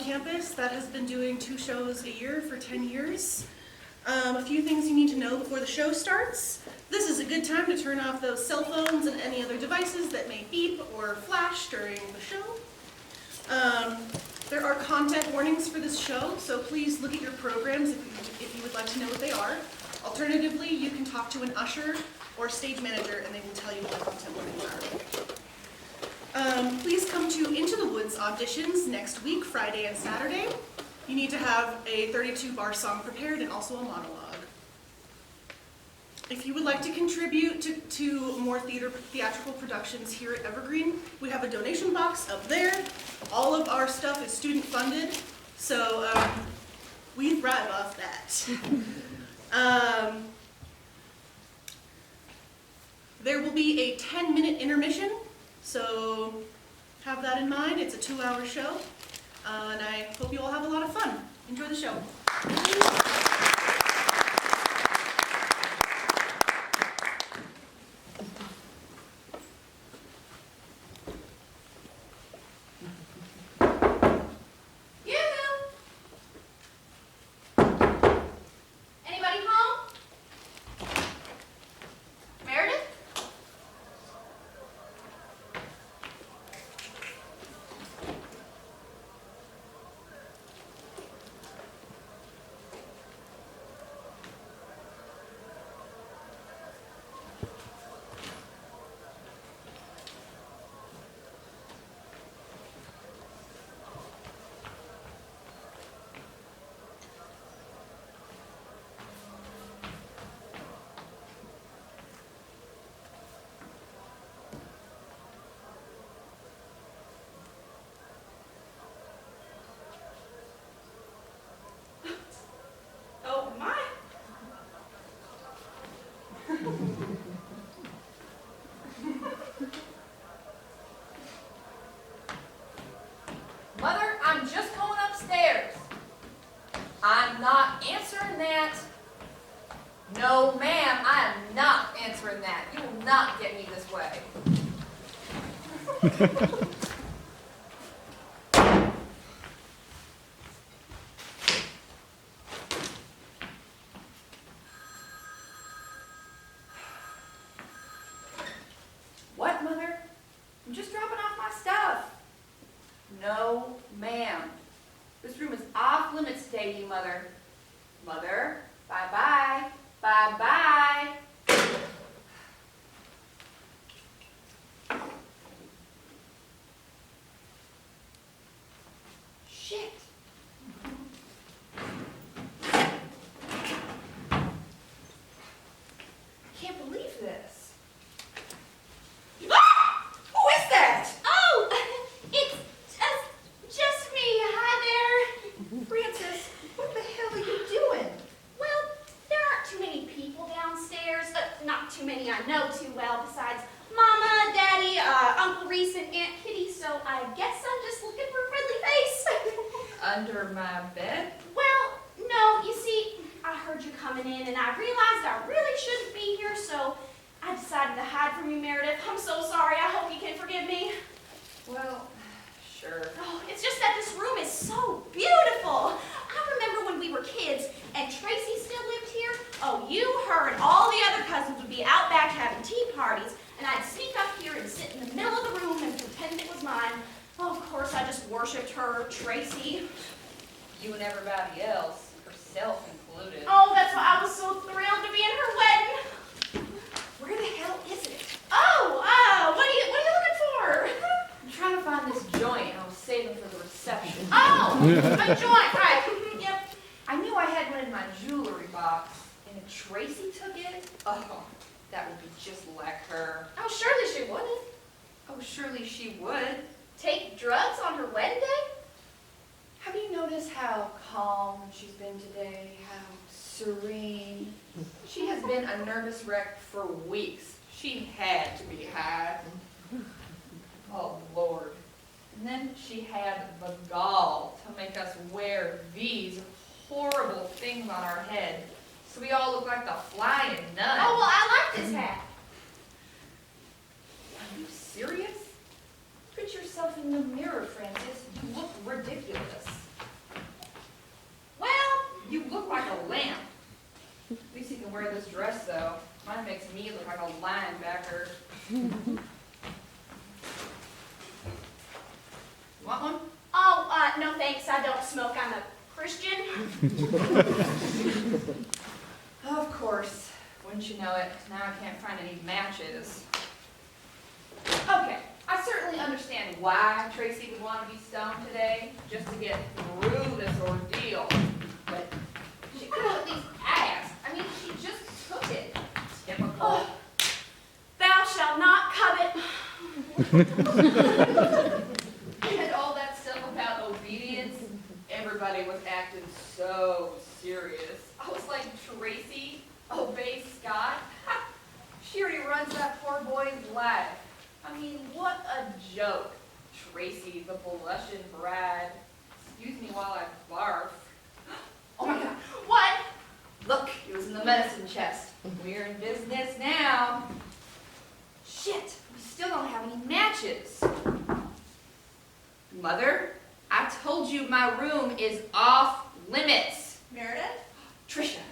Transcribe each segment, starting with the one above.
campus that has been doing 2 shows a year for 10 years. A few things you need to know before the show starts. This is a good time to turn off those cell phones and any other devices that may beep or flash during the show. There are content warnings for this show, so please look at your programs if you would like to know what they are. Alternatively, you can talk to an usher or stage manager and they will tell you what the content warnings are. Please come to Into the Woods auditions next week, Friday and Saturday. You need to have a 32-bar song prepared and also a monologue. If you would like to contribute to more theatrical productions here at Evergreen, we have a donation box up there. All of our stuff is student funded, so we thrive off that. There will be a 10-minute intermission, so have that in mind. It's a 2-hour show, and I hope you all have a lot of fun. Enjoy the show. Mother, I'm just going upstairs. I'm not answering that. No, ma'am, I am not answering that. You will not get me this way. What, Mother? I'm just dropping off my stuff. No, ma'am. This room is off limits today, you Mother. Mother, bye-bye. Bye-bye. Shit. Can't believe this. Ah! Who is that? Oh, it's just me. Hi there. Francis, what the hell are you doing? Well, there aren't too many people downstairs. Not too many I know too well, besides Mama, Daddy, Uncle Reese, and Aunt Kitty, so I guess I'm just looking for a friendly face. Under my bed? Well, no, you see, I heard you coming in, and I realized I really shouldn't be here, so I decided to hide from you, Meredith. I'm so sorry. I hope you can forgive me. Well, sure. Oh, it's just that this room is so beautiful. I remember when we were kids and Tracy still lived here. Oh, you, her, and all the other cousins would be out back having tea parties, and I'd sneak up here and sit in the middle of the room and pretend it was mine. Oh, of course, I just worshipped her, Tracy. You and everybody else, herself included. Oh, that's why I was so thrilled to be in her wedding. Where the hell is it? Oh, what are you looking for? I'm trying to find this joint I was saving for the reception. Oh, a joint, right. Yep. I knew I had one in my jewelry box, and if Tracy took it, oh, that would be just like her. Oh, surely she wouldn't. Oh, surely she would. Take drugs on her wedding day? Have you noticed how calm she's been today? How serene? She has been a nervous wreck for weeks. She had to be high. Oh, Lord. And then she had the gall to make us wear these horrible things on our head so we all look like the flying nuns. Oh, well, I like this hat. Are you serious? Look at yourself in the mirror, Francis. You look ridiculous. dress, though. Mine makes me look like a linebacker. You want one? Oh, no thanks, I don't smoke. I'm a Christian. Of course. Wouldn't you know it? Now I can't find any matches. Okay, I certainly understand why Tracy would want to be stoned today, just to get through this ordeal. But she could have at least asked. I mean, she just took it. Typical. Oh, thou shalt not covet. And all that stuff about obedience, everybody was acting so serious. I was like, Tracy, obey Scott? She already runs that poor boy's life. I mean, what a joke. Tracy, the blushing bride. Excuse me while I barf. Oh my God. What? Look, it was in the medicine chest. We're in business now. Shit, we still don't have any matches. Mother, I told you my room is off limits. Meredith? Trisha.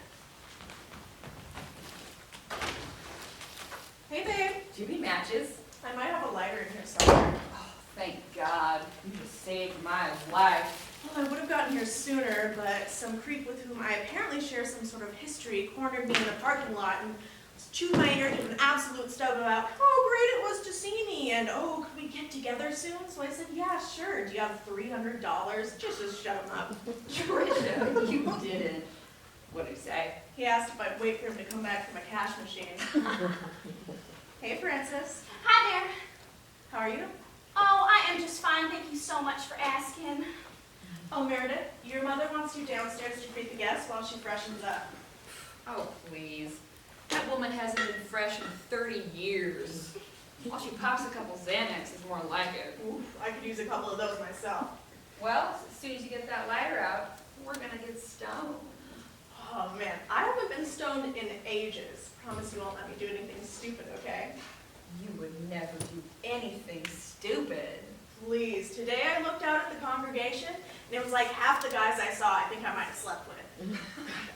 Hey, babe. Do you need matches? I might have a lighter in here somewhere. Oh, thank God. You just saved my life. Well, I would have gotten here sooner, but some creep with whom I apparently share some sort of history cornered me in the parking lot and chewed my ear into an absolute stub about how great it was to see me and, oh, could we get together soon? So I said, yeah, sure. Do you have $300? Just shut him up. Trisha, you didn't. What did he say? He asked if I'd wait for him to come back from a cash machine. Hey, Francis. Hi there. How are you? Oh, I am just fine. Thank you so much for asking. Oh, Meredith, your mother wants you downstairs to greet the guests while she freshens up. Oh, please. That woman hasn't been fresh in 30 years. While she pops a couple Xanax is more like it. Oof, I could use a couple of those myself. Well, as soon as you get that lighter out, we're gonna get stoned. Oh, man, I haven't been stoned in ages. Promise you won't let me do anything stupid, okay? You would never do anything stupid. Please. Today I looked out at the congregation, and it was like half the guys I saw I think I might have slept with.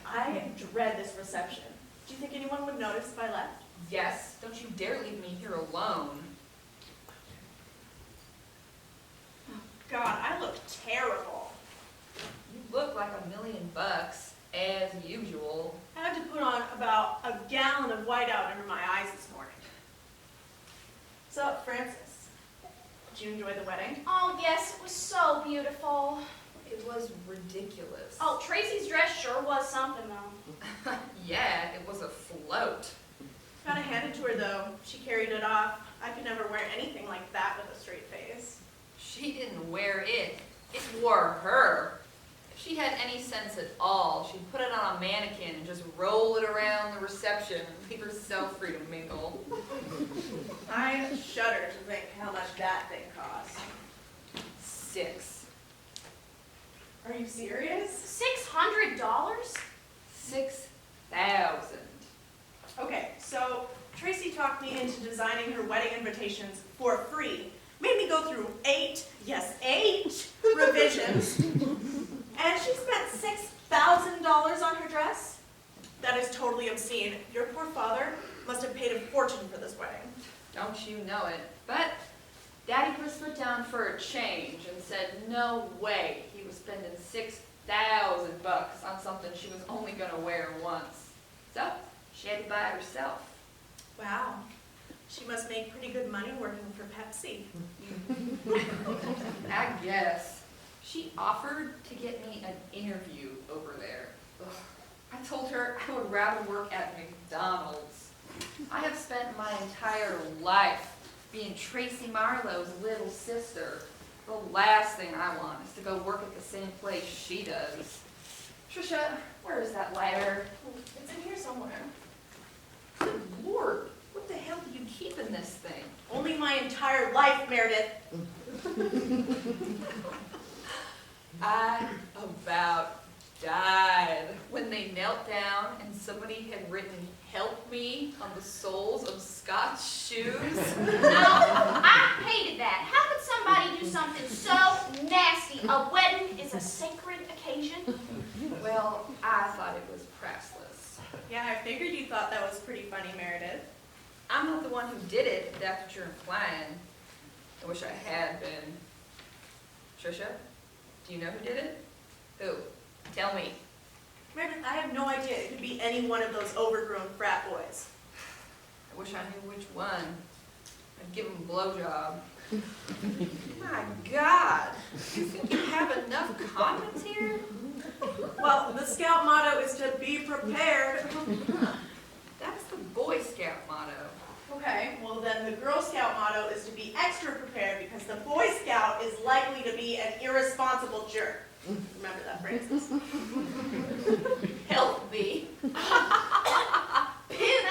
I dread this reception. Do you think anyone would notice if I left? Yes, don't you dare leave me here alone. God, I look terrible. You look like $1,000,000, as usual. I had to put on about a gallon of whiteout under my eyes this morning. So, Francis, did you enjoy the wedding? Oh, yes, it was so beautiful. It was ridiculous. Oh, Tracy's dress sure was something, though. Yeah, it was a float. Gotta hand it to her, though. She carried it off. I could never wear anything like that with a straight face. She didn't wear it. It wore her. If she had any sense at all, she'd put it on a mannequin and just roll it around the reception and leave herself free to mingle. I shudder to think how much that thing cost. 6. Are you serious? $600? 6,000. Okay, so Tracy talked me into designing her wedding invitations for free. Made me go through 8 revisions. And she spent $6,000 on her dress? That is totally obscene. Your poor father must have paid a fortune for this wedding. Don't you know it? But Daddy put his foot down for a change and said no way he was spending $6,000 on something she was only going to wear once. So she had to buy it herself. Wow. She must make pretty good money working for Pepsi. I guess. She offered to get me an interview over there. Ugh. I told her I would rather work at McDonald's. I have spent my entire life being Tracy Marlowe's little sister. The last thing I want is to go work at the same place she does. Trisha, where is that lighter? It's in here somewhere. Good Lord, what the hell do you keep in this thing? Only my entire life, Meredith. I about died when they knelt down and somebody had written "Help me" on the soles of Scott's shoes. No, I hated that. How could somebody do something so nasty? A wedding is a sacred occasion. Well, I thought it was priceless. Yeah, I figured you thought that was pretty funny, Meredith. I'm not the one who did it, if that's what you're implying. I wish I had been. Trisha, do you know who did it? Who? Tell me. Meredith, I have no idea. It could be any one of those overgrown frat boys. I wish I knew which one. I'd give him a blowjob. My God, you think you have enough confidence here? Well, the Scout motto is to be prepared. That's the Boy Scout motto. Okay, well then the Girl Scout motto is to be extra prepared because the Boy Scout is likely to be an irresponsible jerk. Remember that, Francis? Help me. Ew, that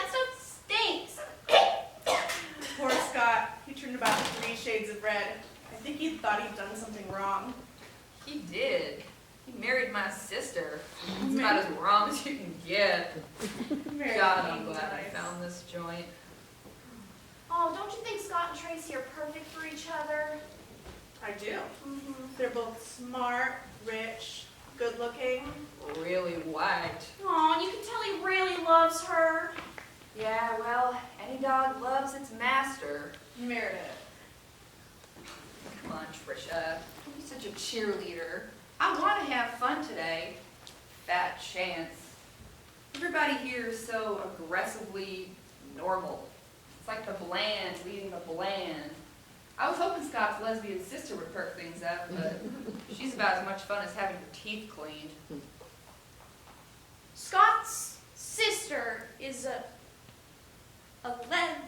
stuff stinks. Poor Scott. He turned about 3 shades of red. I think he thought he'd done something wrong. He did. He married my sister. It's about as wrong as you can get. God, I'm glad I found this joint. Oh, don't you think Scott and Tracy are perfect for each other? I do. They're both smart, rich, good looking. Really white. Oh, and you can tell he really loves her. Yeah, well, any dog loves its master. Meredith. Come on, Trisha. Don't be such a cheerleader. I want to have fun today. Fat chance. Everybody here is so aggressively normal. It's like the bland leading the bland. I was hoping Scott's lesbian sister would perk things up, but she's about as much fun as having her teeth cleaned. Scott's sister is a lesbian.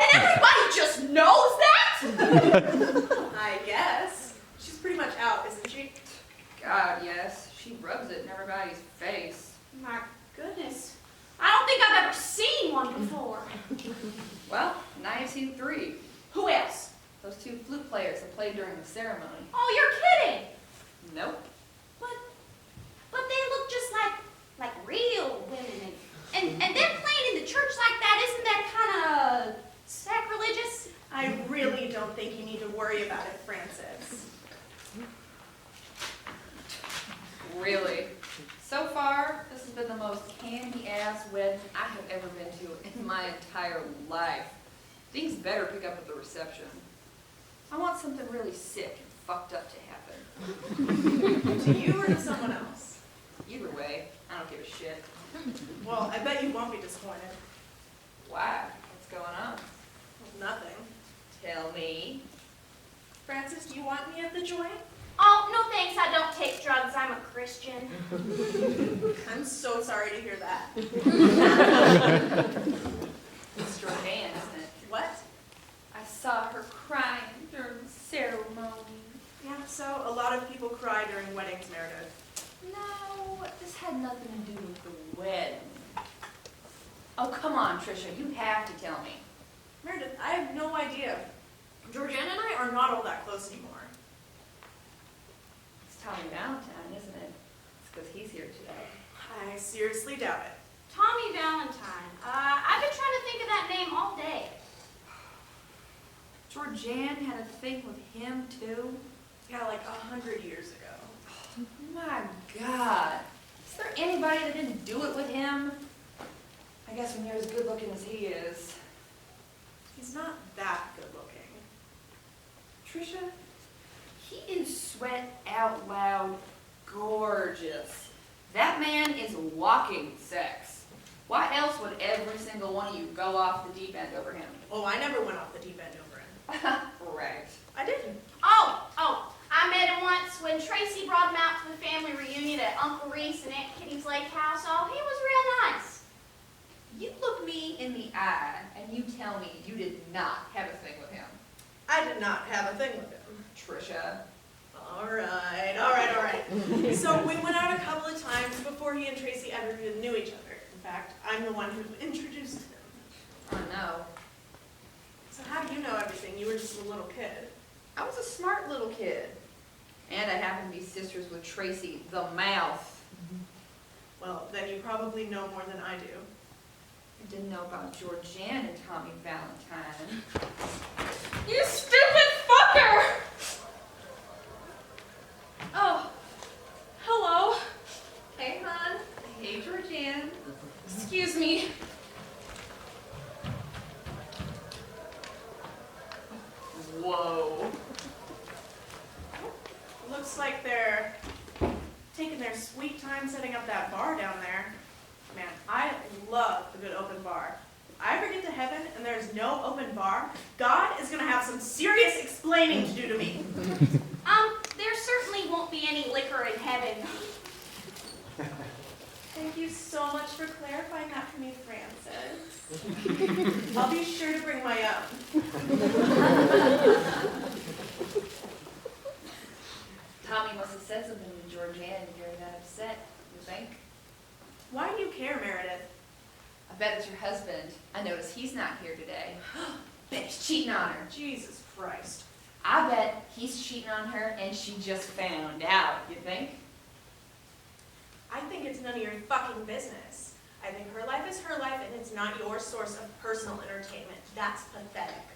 And everybody just knows that? I guess. She's pretty much out, isn't she? God, yes. She rubs it in everybody's face. My goodness. I don't think I've ever seen one before. Well, now you've seen 3. Who else? Those 2 flute players that played during the ceremony. Oh, you're kidding. Nope. But they look just like real women. And them playing in the church like that, isn't that kind of sacrilegious? I really don't think you need to worry about it, Francis. Really. So far, this has been the most candy-ass wedding I have ever been to in my entire life. Things better pick up at the reception. I want something really sick and fucked up to happen. To you or to someone else? Either way, I don't give a shit. Well, I bet you won't be disappointed. Why? What's going on? Nothing. Tell me. Francis, do you want me at the joint? Oh, no thanks, I don't take drugs. I'm a Christian. I'm so sorry to hear that. It's Georgeanne, isn't it? What? I saw her crying during the ceremony. Yeah, so a lot of people cry during weddings, Meredith. No, this had nothing to do with the wedding. Oh, come on, Trisha, you have to tell me. Meredith, I have no idea. Georgeanne and I are not all that close anymore. It's Tommy Valentine, isn't it? It's because he's here today. I seriously doubt it. Tommy Valentine. I've been trying to think of that name all day. Georgeanne had a thing with him, too? Yeah, like 100 years ago. My God. Is there anybody that didn't do it with him? I guess when you're as good looking as he is. He's not that good looking. Trisha, he is sweat out loud gorgeous. That man is walking sex. Why else would every single one of you go off the deep end over him? Oh, I never went off the deep end over him. Right. I didn't. Oh, I met him once when Tracy brought him out to the family reunion at Uncle Reese and Aunt Kitty's lake house. Oh, he was real nice. You look me in the eye and you tell me you did not have a thing with him. I did not have a thing with him. Trisha. All right. So we went out a couple of times before he and Tracy ever even knew each other. In fact, I'm the one who introduced him. I know. So how do you know everything? You were just a little kid. I was a smart little kid. And I happen to be sisters with Tracy, the mouth. Well, then you probably know more than I do. I didn't know about Georgeanne and Tommy Valentine. You stupid fucker! Oh, hello. Hey, hon. Hey, Georgeanne. Whoa. Looks like they're taking their sweet time setting up that bar down there. Man, I love a good open bar. If I ever get to heaven and there's no open bar, God is gonna have some serious explaining to do to me. There certainly won't be any liquor in heaven. Thank you so much for clarifying that for me, Francis. I'll be sure to bring my own. Tommy must have said something to Georgeanne to get her that upset, you think? Why do you care, Meredith? I bet it's your husband. I notice he's not here today. Bet he's cheating on her. Jesus Christ. I bet he's cheating on her and she just found out, you think? I think it's none of your fucking business. I think her life is her life and it's not your source of personal entertainment. That's pathetic.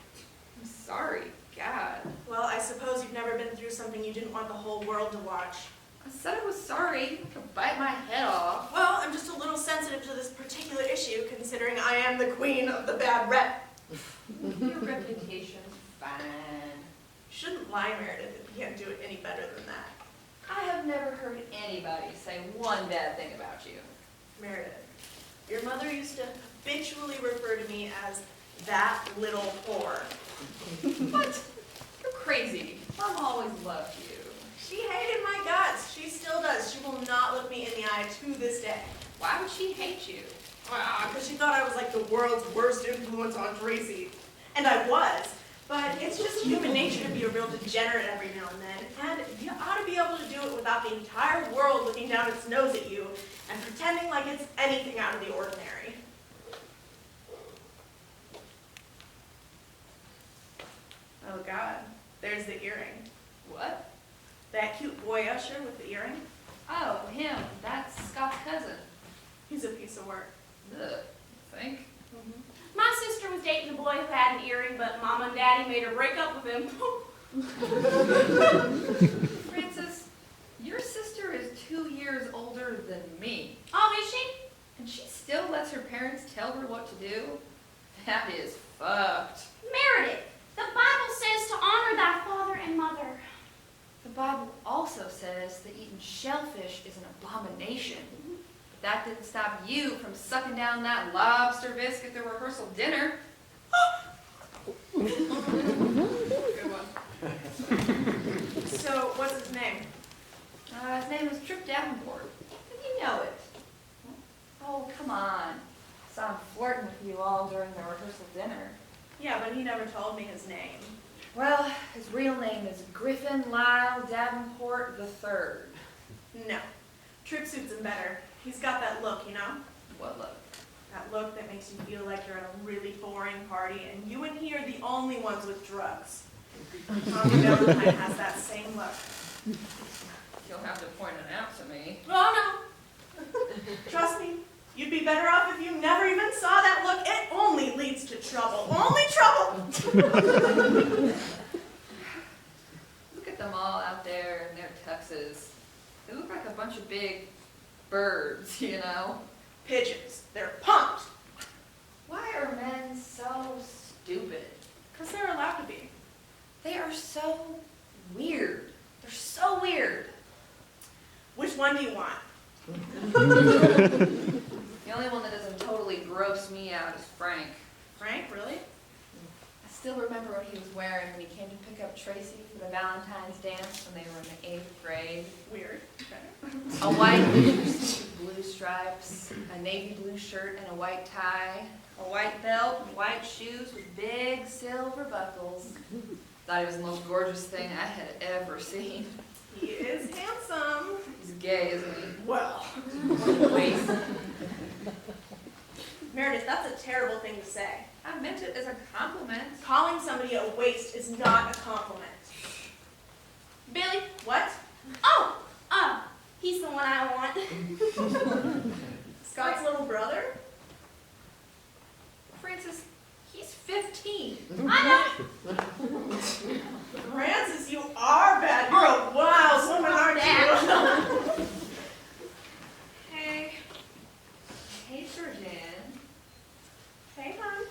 I'm sorry, God. Well, I suppose you've never been through something you didn't want the whole world to watch. I said I was sorry. You could bite my head off. Well, I'm just a little sensitive to this particular issue, considering I am the queen of the bad rep. Your reputation's fine. Shouldn't lie, Meredith, if you can't do it any better than that. I have never heard anybody say one bad thing about you. Meredith, your mother used to habitually refer to me as that little whore. What? You're crazy. Mom always loved you. She hated my guts. She still does. She will not look me in the eye to this day. Why would she hate you? Because she thought I was like the world's worst influence on Tracy. And I was. But it's just human nature to be a real degenerate every now and then. And you ought to be able to do it without the entire world looking down its nose at you and pretending like it's anything out of the ordinary. Oh God, there's the earring. What? That cute boy usher with the earring. Oh, him. That's Scott's cousin. He's a piece of work. Ugh. Think? My sister was dating a boy who had an earring, but Mama and Daddy made her break up with him. Francis, your sister is 2 years older than me. Oh, is she? And she still lets her parents tell her what to do? That is fucked. Meredith, the Bible says to honor thy father and mother. The Bible also says that eating shellfish is an abomination. But that didn't stop you from sucking down that lobster bisque at the rehearsal dinner. Good one. So, what's his name? His name was Tripp Davenport. Did you know it? Oh, come on. Saw him flirting with you all during the rehearsal dinner. Yeah, but he never told me his name. Well, his real name is Griffin Lyle Davenport III. No. Tripp suits him better. He's got that look, you know? What look? That look that makes you feel like you're at a really boring party and you and he are the only ones with drugs. Tommy Valentine has that same look. You'll have to point it out to me. Oh no! Trust me, you'd be better off if you never even saw that look. It only leads to trouble. Only trouble! Look at them all out there in their tuxes. They look like a bunch of big birds, you know? Pigeons. They're pumped. Why are men so stupid? Because they're allowed to be. They are so weird. They're so weird. Which one do you want? The only one that doesn't totally gross me out is Frank. Frank, really? I still remember what he was wearing when he came to pick up Tracy for the Valentine's dance when they were in the 8th grade. Weird. Okay. A white suit with blue stripes, a navy blue shirt and a white tie, a white belt and white shoes with big silver buckles. Thought he was the most gorgeous thing I had ever seen. He is handsome. He's gay, isn't he? Well. Waste. Meredith, that's a terrible thing to say. I meant it as a compliment. Calling somebody a waste is not a compliment. Billy, what? Oh, he's the one I want. Scott's little brother? Francis, he's 15. I know. Francis, you are bad. You're a wild woman, aren't you? Hey. Hey, Georgeanne. Hey, hon.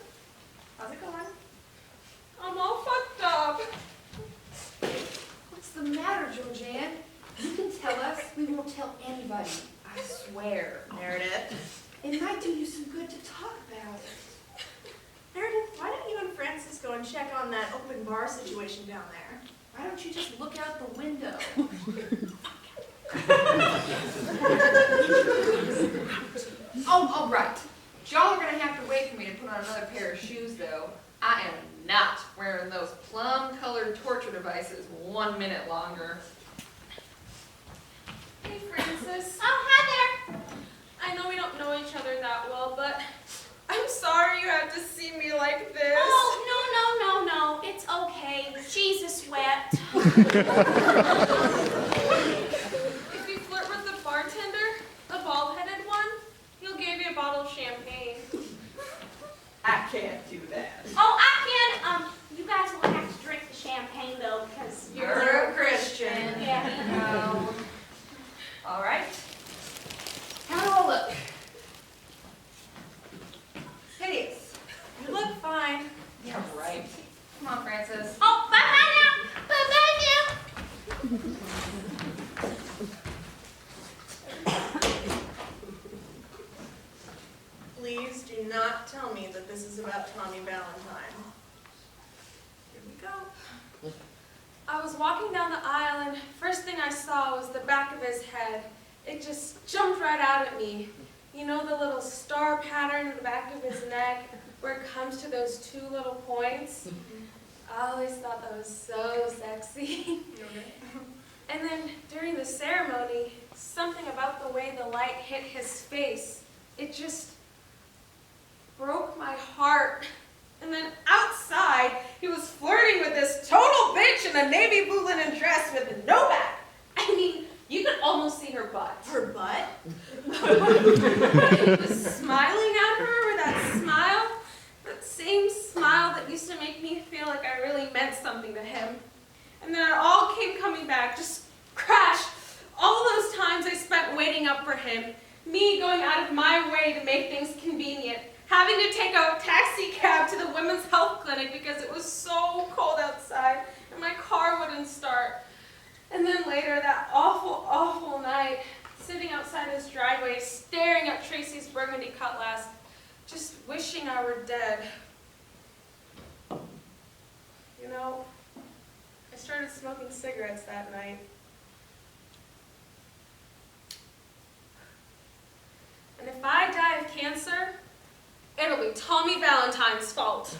How's it going? I'm all fucked up. check on that open bar situation down there. Why don't you just look out the window? Oh, right. Y'all are gonna have to wait for me to put on another pair of shoes, though. I am not wearing those plum-colored torture devices 1 minute longer. Hey, Francis. Oh, hi there. I know we don't know each other that well, but I'm sorry you had to see me like this. Oh, no. It's okay. Jesus wept. If you flirt with the bartender, the bald-headed one, he'll give you a bottle of champagne. I can't do that. Oh, I can. You guys will have to drink the champagne, though, because You're a Christian. Yeah. No. All right. How do I look? Hideous. You look fine. Yeah, right. Come on, Francis. Oh, bye-bye now. Bye-bye now. Please do not tell me that this is about Tommy Valentine. Here we go. I was walking down the aisle, and first thing I saw was the back of his head. It just jumped right out at me. You know the little star pattern in the back of his neck where it comes to those two little points? I always thought that was so sexy. And then during the ceremony, something about the way the light hit his face, it just broke my heart. And then outside, he was flirting with this total bitch in a navy blue linen dress with no back. I mean, you could almost see her butt. Her butt? He was smiling at her with that smile, that same smile that used to make me feel like I really meant something to him. And then it all came coming back, just crashed. All those times I spent waiting up for him, me going out of my way to make things convenient, having to take a taxi cab to the women's health clinic because it was so cold outside and my car wouldn't start. And then later, that awful, awful night, sitting outside his driveway, staring at Tracy's burgundy cutlass, just wishing I were dead. You know, I started smoking cigarettes that night. And if I die of cancer, it'll be Tommy Valentine's fault.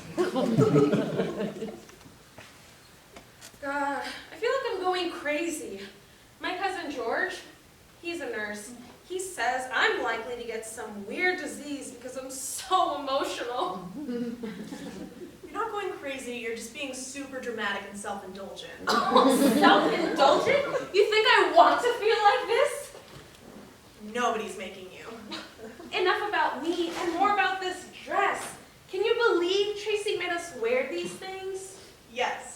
God, I feel like I'm going crazy. My cousin George, he's a nurse. He says I'm likely to get some weird disease because I'm so emotional. You're not going crazy, you're just being super dramatic and self-indulgent. Oh, self-indulgent? You think I want to feel like this? Nobody's making you. Enough about me and more about this dress. Can you believe Tracy made us wear these things? Yes.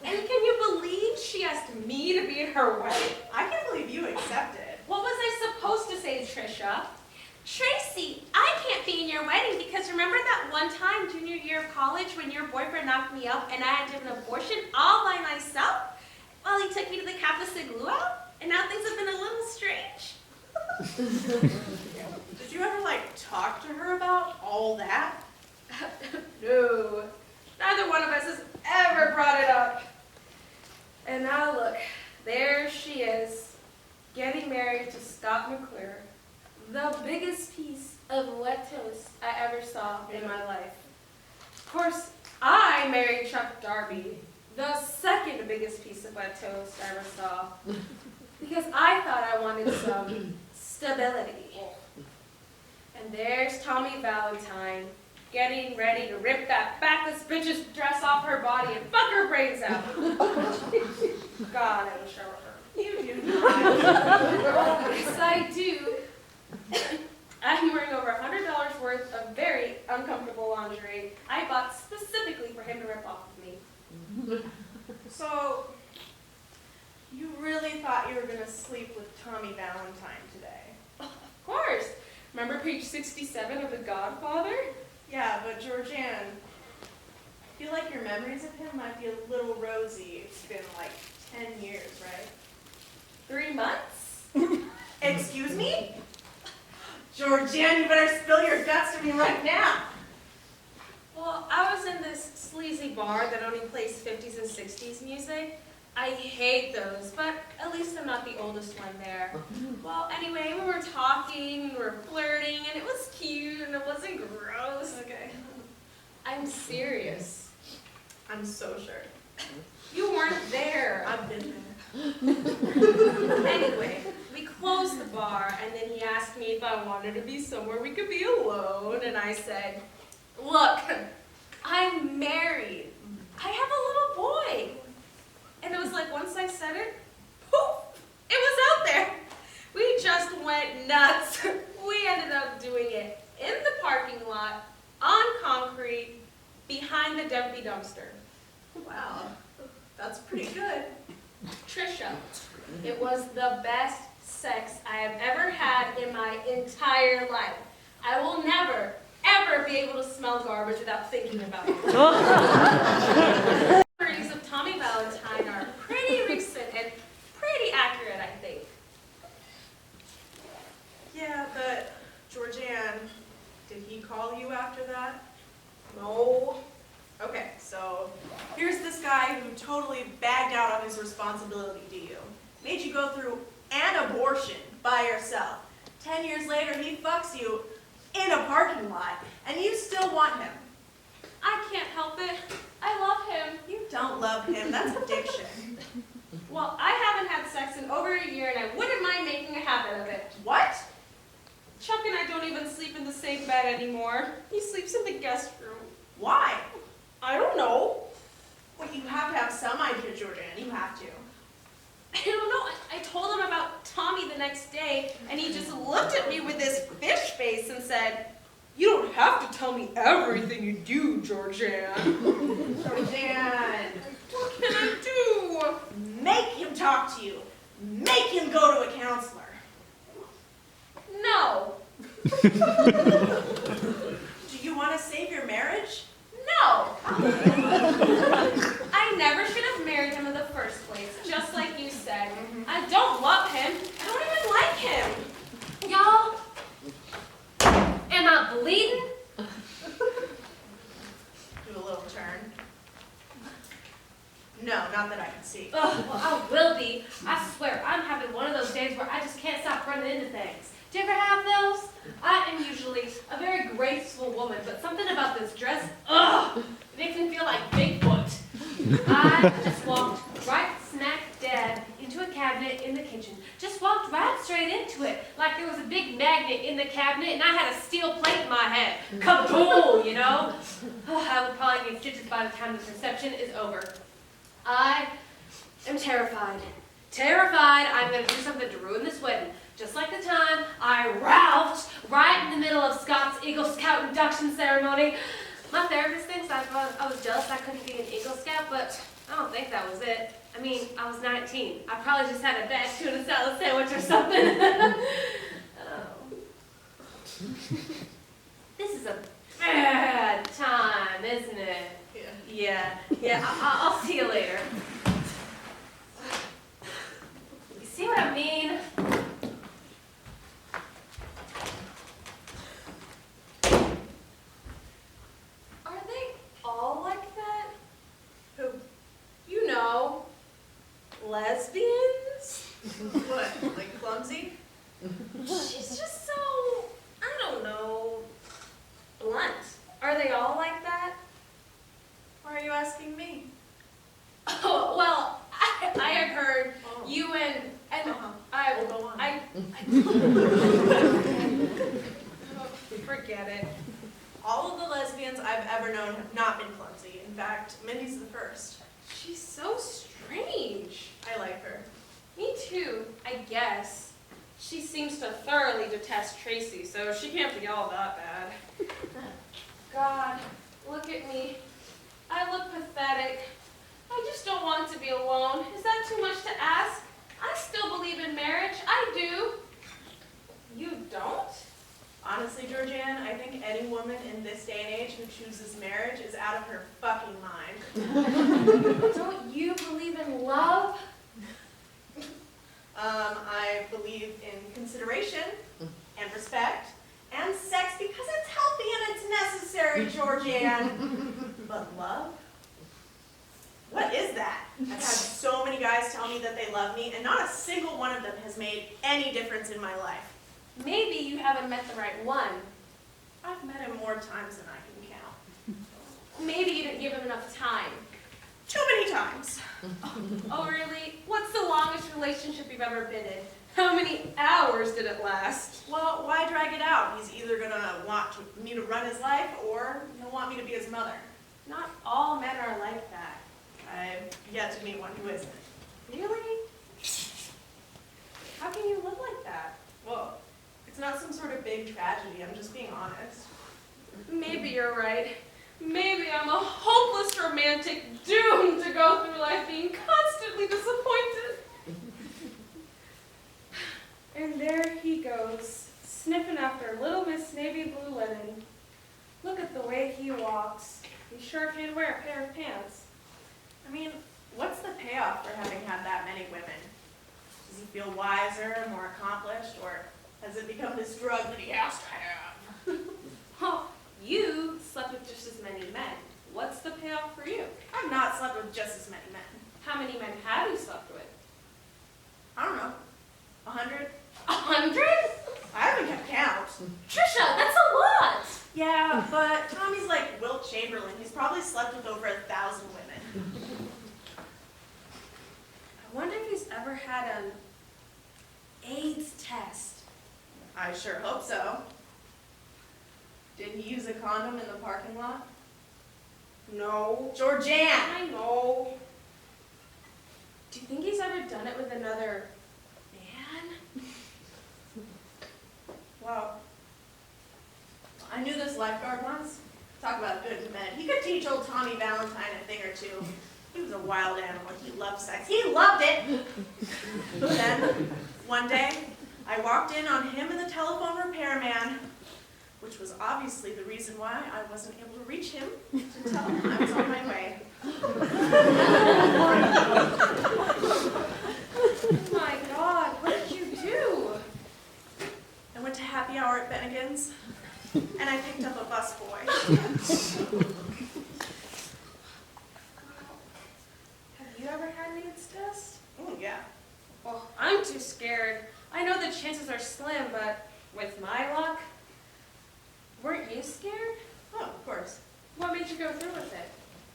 And can you believe she asked me to be at her wedding? I can't believe you accepted. What was I supposed to say, Trisha? Tracy, I can't be in your wedding because remember that one time junior year of college when your boyfriend knocked me up and I had to have an abortion all by myself? Well, he took me to the Kappa Sig Luau, and now things have been a little strange. Did you ever, talk to her about all that? No, neither one of us has ever brought it up. And now look, there she is, getting married to Scott McClure, the biggest piece of wet toast I ever saw in my life. Of course, I married Chuck Darby, the second biggest piece of wet toast I ever saw, because I thought I wanted some stability. And there's Tommy Valentine, getting ready to rip that backless bitch's dress off her body and fuck her brains out. God, I wish I were her. You do not. Yes, I do. I'm wearing over $100 worth of very uncomfortable lingerie I bought specifically for him to rip off of me. So, you really thought you were going to sleep with Tommy Valentine today? Of course. Remember page 67 of The Godfather? Yeah, but Georgeanne, I feel like your memories of him might be a little rosy. It's been 10 years, right? 3 months? Excuse me? Georgeanne, you better spill your guts to me right now. Well, I was in this sleazy bar that only plays 50s and 60s music. I hate those, but at least I'm not the oldest one there. Well, anyway, we were talking, we were flirting, and it was cute, and it wasn't gross. Okay. I'm serious. I'm so sure. You weren't there. I've been there. Anyway, we closed the bar, and then he asked me if I wanted to be somewhere we could be alone, and I said, look, I'm married. I have a little boy. And it was like, once I said it, poof, it was out there. We just went nuts. We ended up doing it in the parking lot, on concrete, behind the dumpy dumpster. Wow. That's pretty good. Trisha, it was the best sex I have ever had in my entire life. I will never, ever be able to smell garbage without thinking about it. Memories of Tommy Valentine are pretty recent and pretty accurate, I think. Yeah, but Georgeanne, did he call you after that? No. Okay, so here's this guy who totally bagged out on his responsibility to you. Made you go through an abortion by yourself. 10 years later, he fucks you in a parking lot, and you still want him. I can't help it. I love him. You don't love him, that's addiction. Well, I haven't had sex in over a year, and I wouldn't mind making a habit of it. What? Chuck and I don't even sleep in the same bed anymore. He sleeps in the guest room. Why? I don't know. Well, you have to have some idea, Georgeanne, you have to. I don't know. I told him about Tommy the next day, and he just looked at me with this fish face and said, you don't have to tell me everything you do, Georgeanne. Georgeanne, What can I do? make him talk to you. Make him go to a counselor. No. Do you want to save your marriage? No. I never should have married him in the first place, just like you said. I don't love him. I don't even like him. Y'all, am I bleeding? Do a little turn. No, not that I can see. Ugh, well, I will be. I swear, I'm having one of those days where I just can't stop running into things. Do you ever have those? I am usually a very graceful woman, but something about this dress, ugh, it makes me feel like Bigfoot. I just walked right smack dab into a cabinet in the kitchen. Just walked right straight into it, like there was a big magnet in the cabinet and I had a steel plate in my head. Kaboom, you know? I would probably need stitches by the time this reception is over. I am terrified. Terrified I'm going to do something to ruin this wedding. Just like the time I ralphed right in the middle of Scott's Eagle Scout induction ceremony. My therapist thinks I was jealous I couldn't be an Eagle Scout, but I don't think that was it. I mean, I was 19. I probably just had a bad tuna salad sandwich or something. Oh. This is a bad time, isn't it? Yeah. Yeah, I'll see you later. You see what I mean? Are they all like that? Who? You know, lesbians? What? Like clumsy? She's just so, I don't know, blunt. Are they all like that? Why are you asking me? Oh, well, I had heard you and Well, go on. Forget it. All of the lesbians I've ever known have not been clumsy. In fact, Mindy's the first. She's so strange. I like her. Me too, I guess. She seems to thoroughly detest Tracy, so she can't be all that bad. God, look at me. I look pathetic. I just don't want to be alone. Is that too much to ask? I still believe in marriage. I do. You don't? Honestly, Georgeanne, I think any woman in this day and age who chooses marriage is out of her fucking mind. Don't you believe in love? I believe in consideration and respect and sex because it's healthy and it's necessary, Georgeanne. But love? tell me that they love me, and not a single one of them has made any difference in my life. Maybe you haven't met the right one. I've met him more times than I can count. Maybe you didn't give him enough time. Too many times. Oh, really? What's the longest relationship you've ever been in? How many hours did it last? Well, why drag it out? He's either gonna want me to run his life, or he'll want me to be his mother. Not all men are like that. I've yet to meet one who isn't. Really? How can you live like that? Well, it's not some sort of big tragedy. I'm just being honest. Maybe you're right. Maybe I'm a hopeless romantic doomed to go through life being constantly disappointed. And there he goes, sniffing after little Miss Navy Blue Linen. Look at the way he walks. He sure can wear a pair of pants. I mean, what's the payoff for having had that many women? Does he feel wiser, more accomplished, or has it become this drug that he has to have? Oh, you slept with just as many men. What's the payoff for you? I've not slept with just as many men. How many men have you slept with? I don't know. 100? 100? I haven't kept count. Trisha, that's a lot! Yeah, but Tommy's like Wilt Chamberlain. He's probably slept with over 1,000 women. I wonder if he's ever had an AIDS test. I sure hope so. Did he use a condom in the parking lot? No. Georgeanne! I know. Do you think he's ever done it with another man? Well, I knew this lifeguard once. Talk about good men. He could teach old Tommy Valentine a thing or two. He was a wild animal. He loved sex. He loved it! But then, one day, I walked in on him and the telephone repairman, which was obviously the reason why I wasn't able to reach him to tell him I was on my way. Oh my God, what did you do? I went to happy hour at Bennigan's, and I picked up a busboy. Have you ever had an AIDS test? Oh, yeah. Well, I'm too scared. I know the chances are slim, but with my luck, weren't you scared? Oh, of course. What made you go through with it?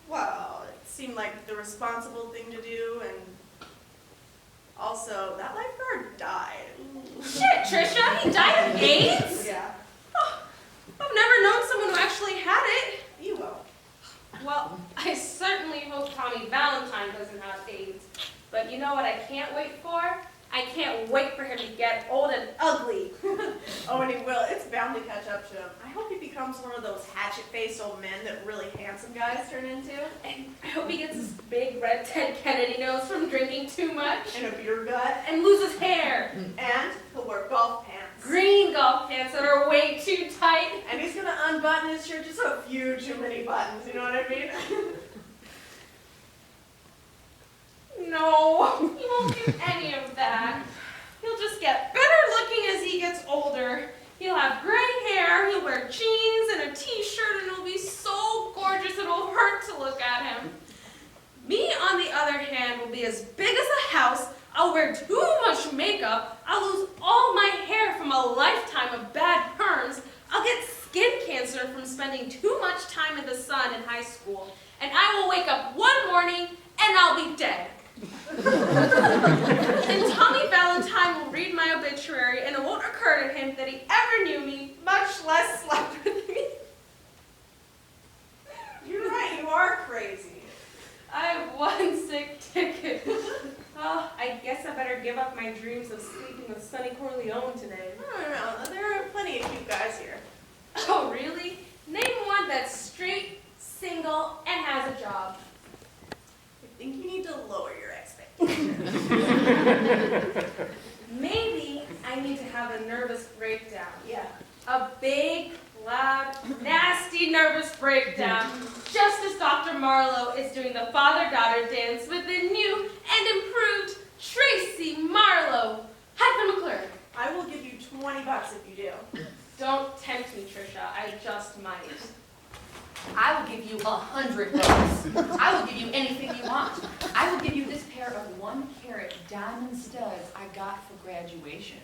Well, it seemed like the responsible thing to do, and also, that lifeguard died. Shit, Trisha, he died of AIDS? Yeah. Oh, I've never known someone who actually had it. You will. Well, I certainly hope Tommy Valentine doesn't have AIDS. But you know what I can't wait for? I can't wait for him to get old and ugly. Oh, and he will. It's bound to catch up to him. I hope he becomes one of those hatchet-faced old men that really handsome guys turn into. And I hope he gets his big red Ted Kennedy nose from drinking too much. And a beer gut. And loses hair. And he'll wear golf pants. Green golf pants that are way too tight. And he's gonna unbutton his shirt just a few too many buttons, you know what I mean? No, he won't do any of that. He'll just get better looking as he gets older. He'll have gray hair, he'll wear jeans and a t-shirt, and he'll be so gorgeous it'll hurt to look at him. Me, on the other hand, will be as big as a house. I'll wear too much makeup. I'll lose all my hair from a lifetime of bad perms. I'll get skin cancer from spending too much time in the sun in high school. And I will wake up one morning and I'll be dead. And Tommy Valentine will read my obituary, and it won't occur to him that he ever knew me, much less slept with me. You're right, you are crazy. I have one sick ticket. Oh, I guess I better give up my dreams of sleeping with Sonny Corleone today. I don't know, there are plenty of cute guys here. Oh, really? Name one that's straight, single, and has a job. I think you need to lower your expectations. Maybe I need to have a nervous breakdown. Yeah. A big, loud, nasty nervous breakdown. Just as Dr. Marlowe is doing the father-daughter dance with the new and improved Tracy Marlowe. McClure. I will give you $20 if you do. Don't tempt me, Trisha. I just might. I will give you 100 bucks. I will give you anything you want. I will give you this pair of 1-carat diamond studs I got for graduation.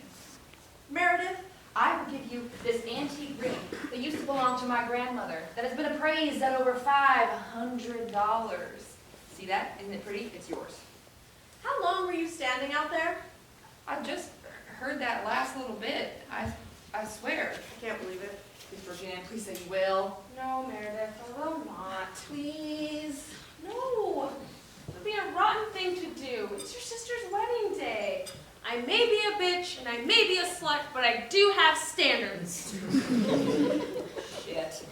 Meredith, I will give you this antique ring that used to belong to my grandmother that has been appraised at over $500. See that? Isn't it pretty? It's yours. how long were you standing out there? I just heard that last little bit. I swear. I can't believe it. Please, Georgeanne, please say you will. No, Meredith, I will not. Please. No, it would be a rotten thing to do. It's your sister's wedding day. I may be a bitch and I may be a slut, but I do have standards. Shit.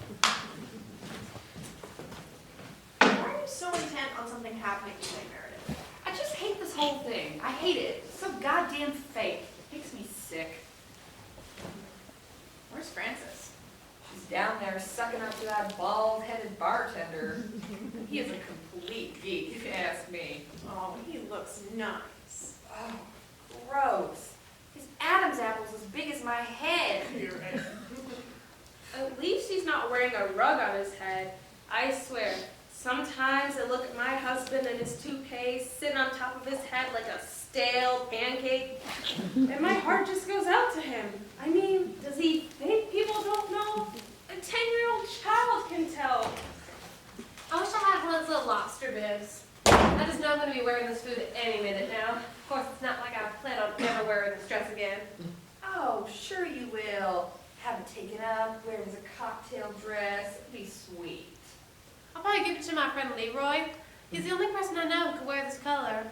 Why are you so intent on something happening today, Meredith? I just hate this whole thing. I hate it. It's so goddamn fake. It makes me sick. Where's Francis? She's down there sucking up to that bald-headed bartender. He is a complete geek, if you ask me. Oh, he looks nice. Oh, gross. His Adam's apple's as big as my head. You're right. At least he's not wearing a rug on his head. I swear, sometimes I look at my husband and his toupee sitting on top of his head like a stale pancake, and my heart just goes out to him. I mean, does he think people don't know? A 10-year-old child can tell. I wish I had one of those little lobster bibs. I just know I'm going to be wearing this food any minute now. Of course, it's not like I plan on ever wearing this dress again. Oh, sure you will. Have it taken up, wear it as a cocktail dress. It'd be sweet. I'll probably give it to my friend Leroy. He's the only person I know who can wear this color.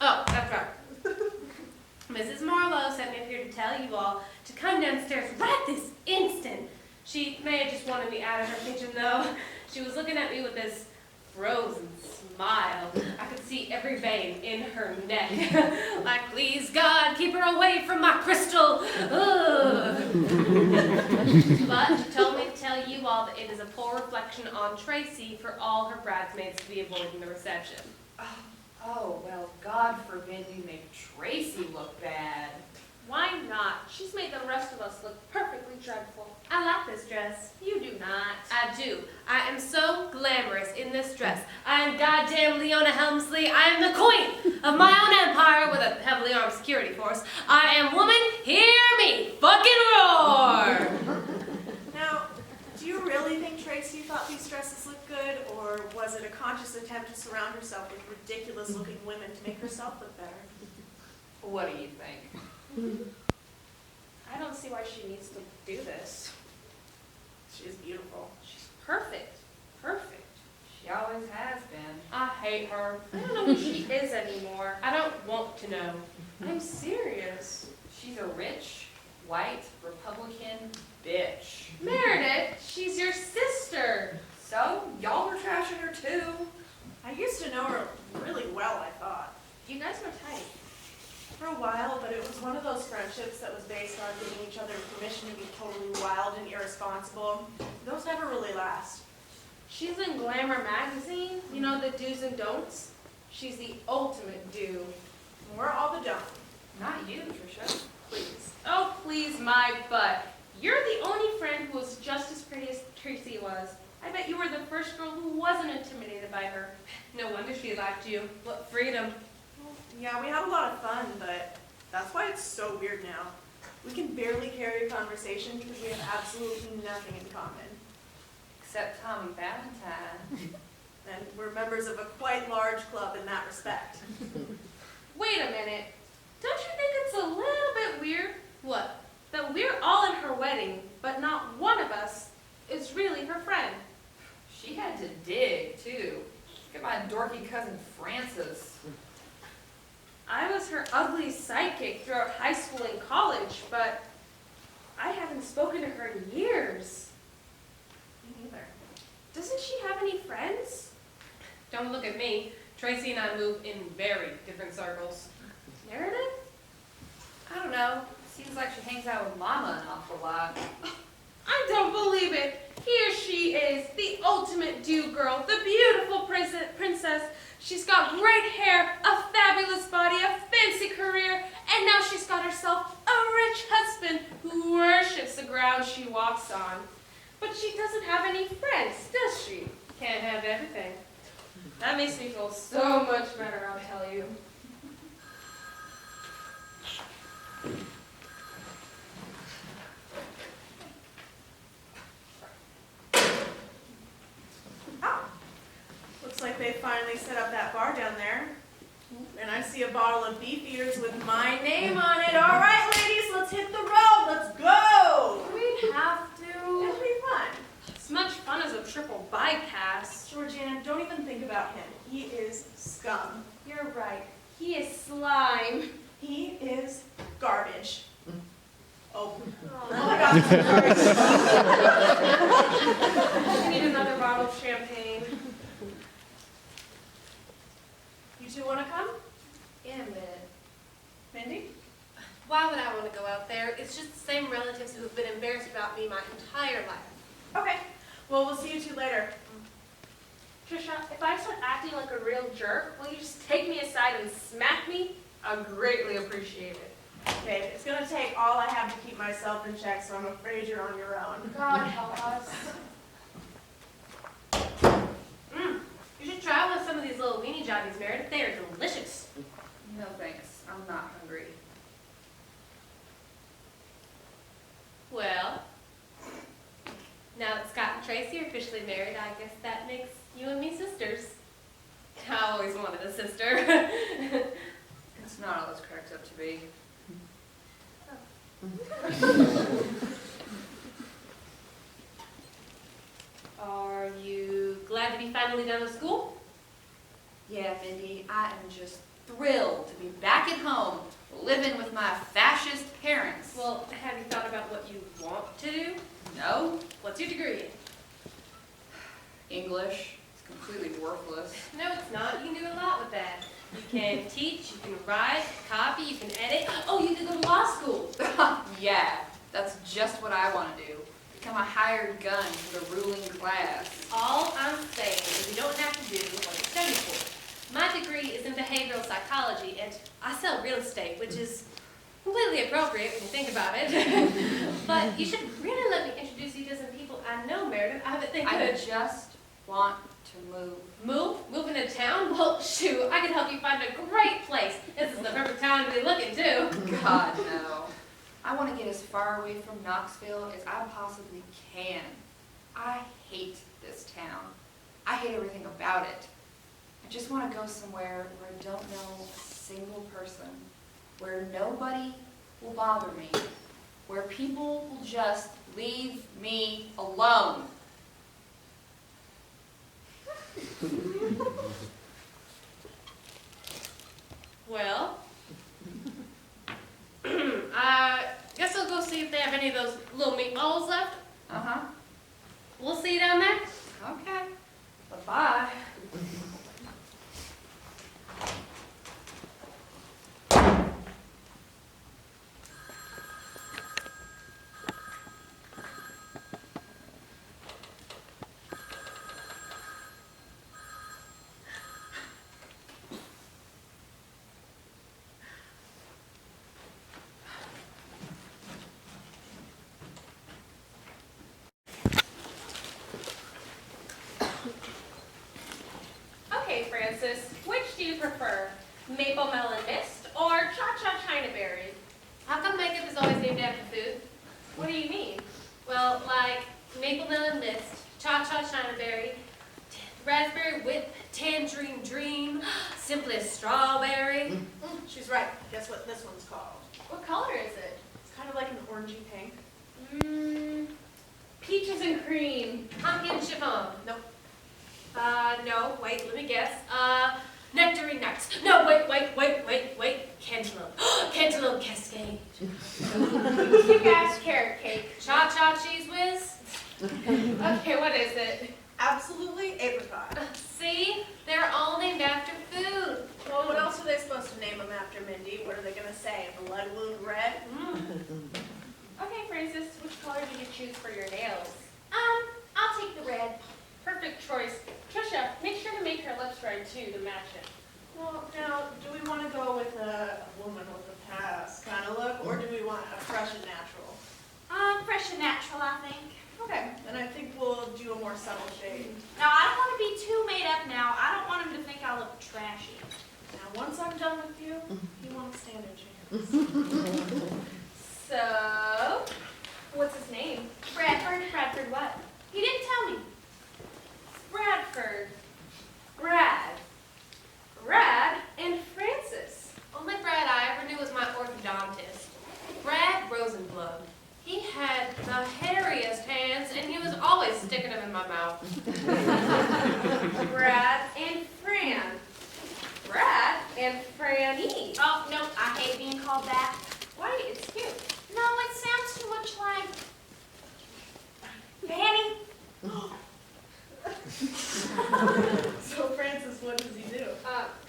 Oh, that's right. Mrs. Marlowe sent me up here to tell you all to come downstairs right this instant. She may have just wanted me out of her kitchen, though. She was looking at me with this frozen smile. I could see every vein in her neck. Like, please, God, keep her away from my crystal. Ugh. But she told me to tell you all that it is a poor reflection on Tracy for all her bridesmaids to be avoiding the reception. Oh, well, God forbid you make Tracy look bad. Why not? She's made the rest of us look perfectly dreadful. I like this dress. You do not. I do. I am so glamorous in this dress. I am goddamn Leona Helmsley. I am the queen of my own empire with a heavily armed security force. I am woman, hear me fucking roar! Now, do you really think Tracy thought these dresses looked good, or was it a conscious attempt to surround herself with ridiculous-looking women to make herself look better? What do you think? I don't see why she needs to do this. She is beautiful. She's perfect. Perfect. She always has been. I hate her. I don't know who she is anymore. I don't want to know. I'm serious. She's a rich, white, Republican bitch. Meredith, she's your sister. So, y'all were trashing her too. I used to know her really well, I thought. You guys were tight. For a while, but it was one of those friendships that was based on giving each other permission to be totally wild and irresponsible. Those never really last. She's in Glamour magazine. You know, the do's and don'ts. She's the ultimate do. We're all the don't. Not you, Trisha. Please. Oh, please, my butt. You're the only friend who was just as pretty as Tracy was. I bet you were the first girl who wasn't intimidated by her. No wonder she liked you. What freedom. Yeah, we had a lot of fun, but that's why it's so weird now. We can barely carry a conversation because we have absolutely nothing in common. Except Tommy Valentine. And we're members of a quite large club in that respect. Wait a minute. Don't you think it's a little bit weird What? that we're all at her wedding, but not one of us is really her friend? She had to dig, too. Look at my dorky cousin Frances. I was her ugly sidekick throughout high school and college, but I haven't spoken to her in years. Me neither. Doesn't she have any friends? Don't look at me. Tracy and I move in very different circles. Meredith? I don't know. Seems like she hangs out with Mama an awful lot. I don't believe it. Here she is, the ultimate do girl, the beautiful princess. She's got great hair, a fabulous body, a fancy career, and now she's got herself a rich husband who worships the ground she walks on. But she doesn't have any friends, does she? Can't have everything. That makes me feel so much better, I'll tell you. Oh, looks like they finally set up that bar down there. And I see a bottle of beef eaters with my name on it. All right, ladies, let's hit the road. Let's go. We'd have to. It'll be fun. As much fun as a triple bypass. Georgeanne, don't even think about him. He is scum. You're right. He is slime. He is garbage. Oh. Oh my God. I need another bottle of champagne. You two want to come? Emmitt. Mindy? Why would I want to go out there? It's just the same relatives who have been embarrassed about me my entire life. Okay. Well, we'll see you two later. Trisha, if I start acting like a real jerk, will you just take me aside and smack me? I'd greatly appreciate it. Okay, it's going to take all I have to keep myself in check, so I'm afraid you're on your own. God help us. You should try one of some of these little weenie jobbies, Meredith. They are delicious. No thanks, I'm not hungry. Well, now that Scott and Tracy are officially married, I guess that makes you and me sisters. I always wanted a sister. It's not all it's cracked up to be. Are you glad to be finally done with school? Yeah, Mindy, I am just thrilled to be back at home, living with my fascist parents. Well, have you thought about what you want to do? No, What's your degree in? English is completely worthless. No, it's not. You can do a lot with that. You can teach, you can write, copy, you can edit. Oh, you can go to law school. Yeah, that's just what I want to do. Become a hired gun for the ruling class. All I'm saying is you don't have to do what you study for. My degree is in behavioral psychology, and I sell real estate, which is completely appropriate when you think about it. But you should really let me introduce you to some people I know, Meredith. I bet they I could. just want to move. Move into town? Well, shoot, I can help you find a great place. This is the perfect time to be looking, too. God, no. I want to get as far away from Knoxville as I possibly can. I hate this town. I hate everything about it. I just want to go somewhere where I don't know a single person, where nobody will bother me, where people will just leave me alone. Well, I guess I'll go see if they have any of those little meatballs left. Uh-huh. We'll see you down there. Okay. Bye-bye. Okay, Francis, which do you prefer? Maple melon mist or cha-cha china berry? How come makeup is always named after food? What do you mean? Well, like maple melon mist, cha-cha china berry, raspberry whip, tangerine dream, simply strawberry. She's right. Guess what this one's called? What color is it? It's kind of like an orangey pink. Peaches and cream. Pumpkin chiffon. Nope. No, wait, let me guess. Nectarine nuts. No, wait. Cantaloupe. Cantaloupe cascade. Kick-ass carrot cake. Cha-cha cheese whiz. Okay, what is it? Absolutely apricot. See? They're all named after food. Well, what else are they supposed to name them after, Mindy? What are they going to say? Blood wound red? Okay, Francis, which color did you choose for your nails? I'll take the red. Perfect choice. Trisha, make sure to make her lips red too to match it. Well, now, do we want to go with a woman with a past kind of look, or do we want a fresh and natural? Fresh and natural, I think. Okay, then I think we'll do a more subtle shade. Now, I don't want to be too made up now. I don't want him to think I look trashy. Now, once I'm done with you, you won't stand a chance. So, what's his name? Bradford. Bradford what? He didn't tell me. Bradford. Brad and Francis. Only Brad I ever knew was my orthodontist. Brad Rosenblum. He had the hairiest hands, and he was always sticking them in my mouth. Brad and Fran. Brad and Franny. Oh, no, I hate being called that. Why? It's cute. No, it sounds too much like Fanny. So, Francis, what does he do?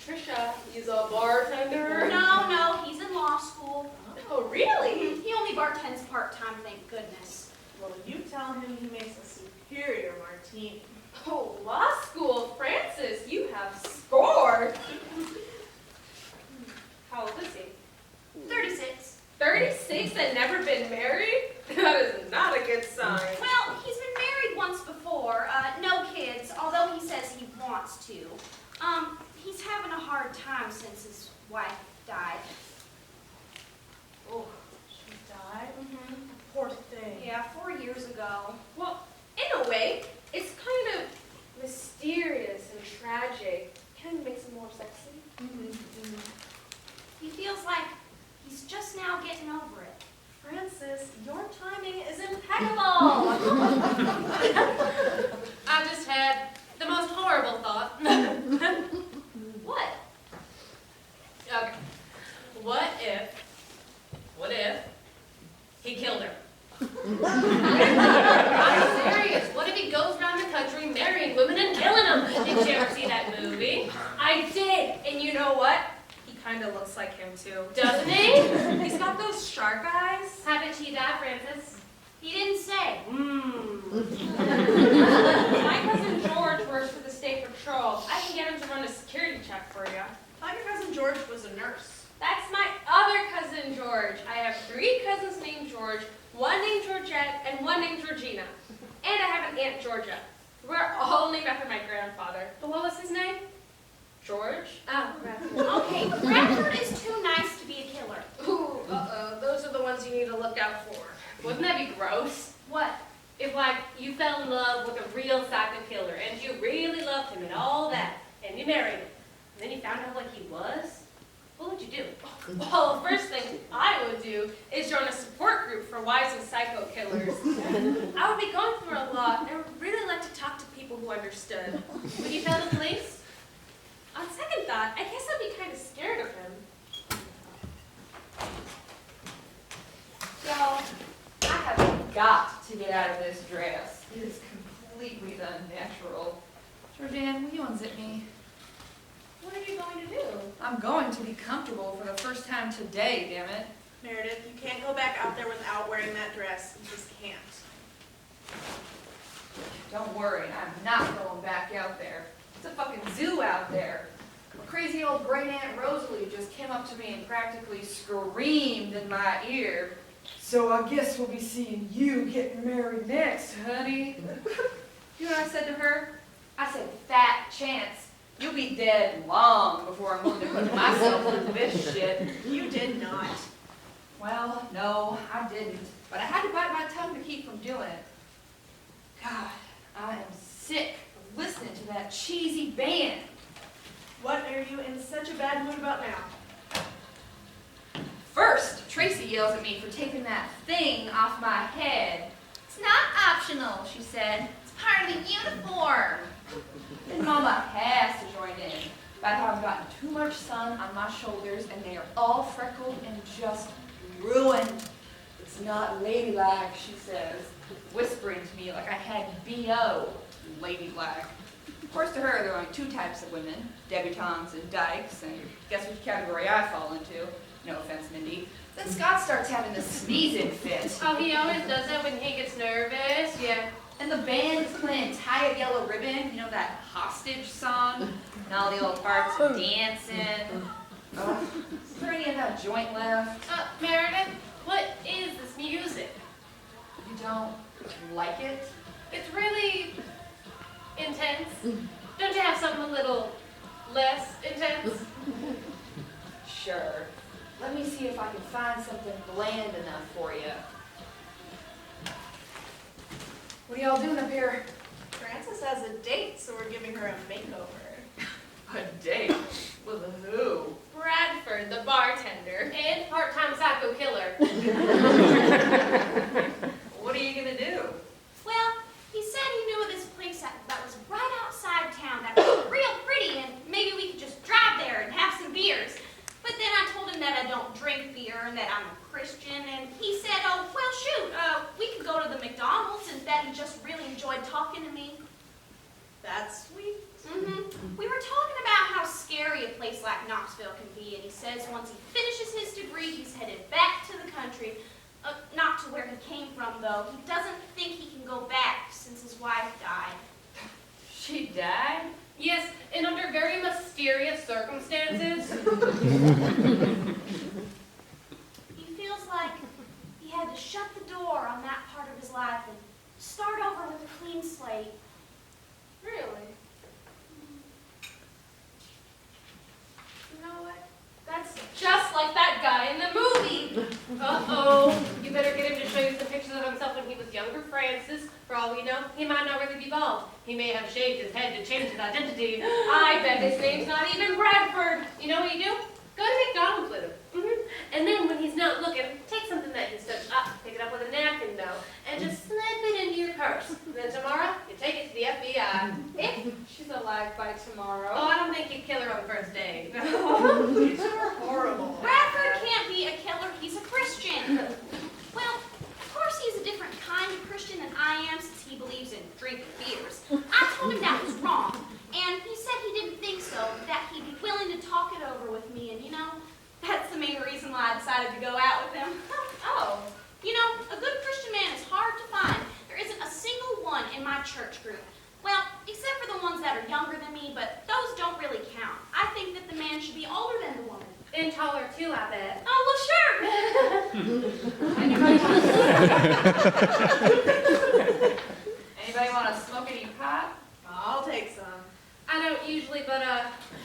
Trisha, he's a bartender. No, he's in law school. Oh, really? He only bartends part-time, thank goodness. Well, you tell him he makes a superior martini. Oh, law school, Francis, you have scored. How old is he? 36. 36 and never been married? That is not a good sign. Well, he's been married once before. No kids, although he says he wants to. He's having a hard time since his wife died. Oh, she died? Mm-hmm. Poor thing. Yeah, 4 years ago. Well, in a way, it's kind of mysterious and tragic. Kind of makes it more sexy. He feels like he's just now getting over it. Francis, your timing is impeccable. I just had the most horrible thought. What? Okay. What if he killed her? I'm serious. What if he goes around the country marrying women and killing them? Did you ever see that movie? I did, and you know what? He kind of looks like him too. Doesn't he? He's got those shark eyes. Haven't she died, Francis? He didn't say. My cousin George works for the state patrol. I can get him to run a security check for you. I thought your cousin George was a nurse. That's my other cousin George. I have 3 cousins named George, one named Georgette, and one named Georgina. And I have an Aunt Georgia. We're all named after my grandfather. But what was his name? George? Oh, Bradford. Okay, Bradford is too nice to be a killer. Ooh, those are the ones you need to look out for. Wouldn't that be gross? What? If, like, you fell in love with a real psycho killer, and you really loved him and all that, and you married him, and then you found out what he was, what would you do? Well, the first thing I would do is join a support group for wives of psycho killers. I would be going through a lot and would really like to talk to people who understood. Would you tell the police? On second thought, I guess I'd be kind of scared of him. Y'all, I have got to get out of this dress. It is completely unnatural. Georgeanne, will you unzip me? What are you going to do? I'm going to be comfortable for the first time today, damn it. Meredith, you can't go back out there without wearing that dress. You just can't. Don't worry, I'm not going back out there. It's a fucking zoo out there. Crazy old great Aunt Rosalie just came up to me and practically screamed in my ear. So I guess we'll be seeing you getting married next, honey. You know what I said to her? I said, fat chance. You'll be dead long before I'm willing to put myself through this shit. You did not. Well, no, I didn't. But I had to bite my tongue to keep from doing it. God, I am sick of listening to that cheesy band. What are you in such a bad mood about now? First, Tracy yells at me for taking that thing off my head. It's not optional, she said. It's part of the uniform. Then Mama has to join in about how I've gotten too much sun on my shoulders and they are all freckled and just ruined. It's not ladylike, she says, whispering to me like I had B.O. ladylike. Of course, to her, there are only 2 types of women, debutantes and dykes, and guess which category I fall into? No offense, Mindy. Then Scott starts having this sneezing fit. Oh, he always does that when he gets nervous, yeah. And the band is playing Tie a Yellow Ribbon, you know, that hostage song. and all the old parts of dancing. Oh, is there any of that joint left? Meredith, what is this music? You don't like it? It's really intense. Don't you have something a little less intense? Sure. Let me see if I can find something bland enough for you. What are y'all doing up here? Frances has a date, so we're giving her a makeover. A date? With who? Bradford, the bartender, and part-time psycho killer. What are you gonna do? Well, he said he knew of this place that was right outside town that was real pretty, and maybe we could just drive there and have some beers. But then I told him that I don't drink beer and that I'm a Christian, and he said, oh, well, shoot, we could go to the McDonald's, and that he just really enjoyed talking to me. That's sweet. We were talking about how scary a place like Knoxville can be, and he says once he finishes his degree, he's headed back to the country. Not to where he came from, though. He doesn't think he can go back since his wife died. She died? Yes, and under very mysterious circumstances. He feels like he had to shut the door on that part of his life and start over with a clean slate. Really? You know what? That's just like that guy in the movie. Uh-oh. You better get him to show you some pictures of himself when he was younger, Francis. For all we know, he might not really be bald. He may have shaved his head to change his identity. I bet his name's not even Bradford. You know what you do? Go to McDonald's with him. And then when he's not looking, take something that he's touched up, pick it up with a napkin though, and just slip it into your purse. Then tomorrow, you take it to the FBI. If she's alive by tomorrow. Oh, I don't think you'd kill her on the first day. These are horrible. Bradford can't be a killer. He's a Christian. Well, of course he's a different kind of Christian than I am since he believes in drinking beers. I told him that was wrong, and he said he didn't think so, that he'd be willing to talk it over with me, and you know, that's the main reason why I decided to go out with him. Oh, you know, a good Christian man is hard to find. There isn't a single one in my church group. Well, except for the ones that are younger than me, but those don't really count. I think that the man should be older than the woman. And taller too, I bet. Oh, well, sure. Anybody want to smoke any pot? I'll take some. I don't usually, but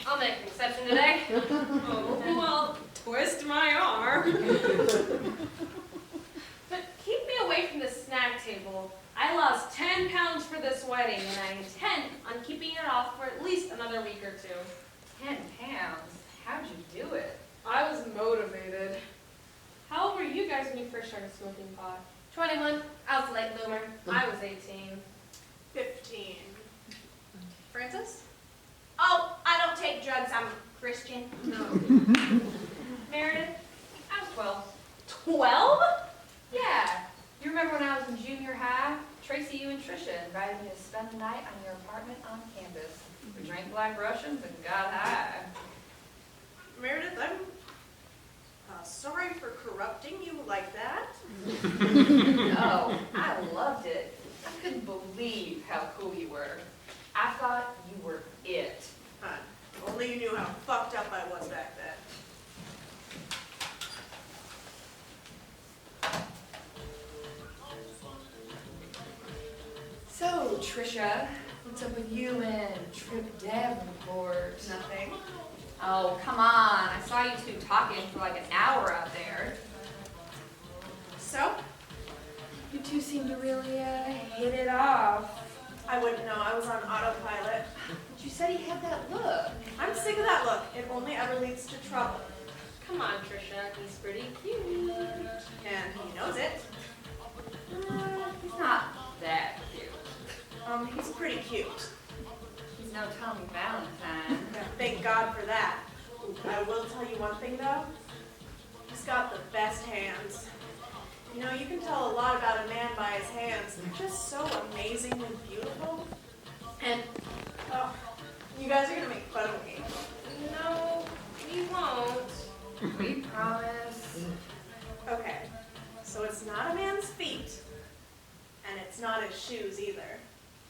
I'll make an exception today. Oh, well, twist my arm. But keep me away from the snack table. I lost 10 pounds for this wedding, and I intend on keeping it off for at least another week or two. 10 pounds? How'd you do it? I was motivated. How old were you guys when you first started smoking pot? 21. I was a late bloomer. I was 18. 15. Frances? Oh, I don't take drugs. I'm a Christian. No. Meredith? I was 12. 12? Yeah. You remember when I was in junior high? Tracy, you and Trisha invited me to spend the night on your apartment on campus. We drank like Russians and got high. Meredith, I'm sorry for corrupting you like that. No, I loved it. I couldn't believe how cool you were. I thought you were it. Hun, only you knew how fucked up I was back then. So, Trisha, what's up with you and Tripp Davenport? Nothing. Oh, come on. I saw you two talking for like an hour out there. So? You two seem to really hit it off. I wouldn't know. I was on autopilot. But you said he had that look. I'm sick of that look. It only ever leads to trouble. Come on, Trisha. He's pretty cute. And he knows it. He's not that cute. He's pretty cute. He's no Tommy Valentine. Yeah, thank God for that. I will tell you one thing though. He's got the best hands. You know, you can tell a lot about a man by his hands. They're just so amazingly beautiful. And, oh, you guys are gonna make fun of me. No, we won't. We promise. Okay, so it's not a man's feet, and it's not his shoes either.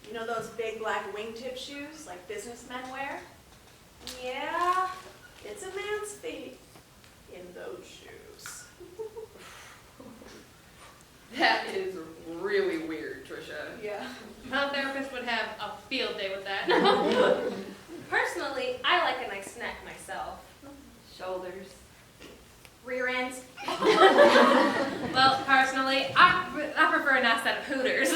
You know those big black wingtip shoes like businessmen wear? Yeah, it's a man's fate in those shoes. That is really weird, Trisha. Yeah. My therapist would have a field day with that. Personally, I like a nice snack myself. Shoulders. Rear ends. Well, personally, I prefer a nice set of Hooters.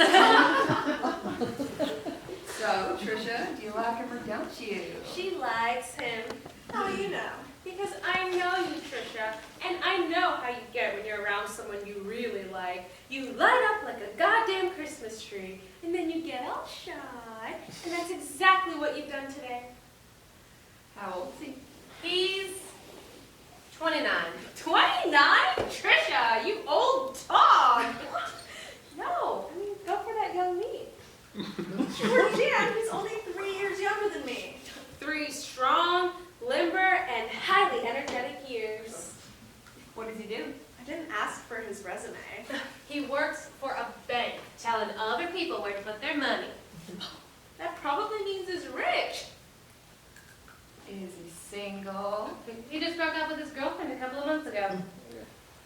So, Trisha, do you like him or don't you? She likes him. How do you know? Because I know you, Trisha, and I know how you get when you're around someone you really like. You light up like a goddamn Christmas tree, and then you get all shy, and that's exactly what you've done today. How old is he? He's 29. 29? Trisha, you old dog! No, I mean, go for that young me. Georgeanne, he's only 3 years younger than me. 3 strong, limber, and highly energetic years. What does he do? I didn't ask for his resume. He works for a bank, telling other people where to put their money. That probably means he's rich. Is he single? He just broke up with his girlfriend a couple of months ago.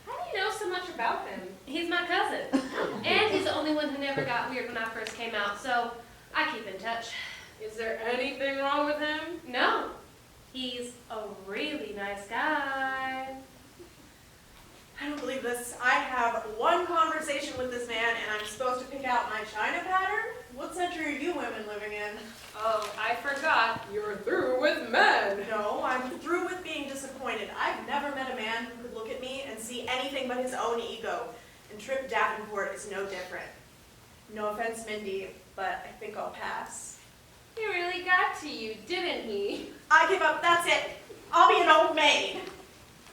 How do you know so much about him? He's my cousin. And he's the only one who never got weird when I first came out, so I keep in touch. Is there anything wrong with him? No, he's a really nice guy. I don't believe this. I have one conversation with this man and I'm supposed to pick out my china pattern? What century are you women living in? Oh, I forgot. You're through with men. No, I'm through with being disappointed. I've never met a man who could look at me and see anything but his own ego. And Tripp Davenport is no different. No offense, Mindy, but I think I'll pass. He really got to you, didn't he? I give up, that's it. I'll be an old maid.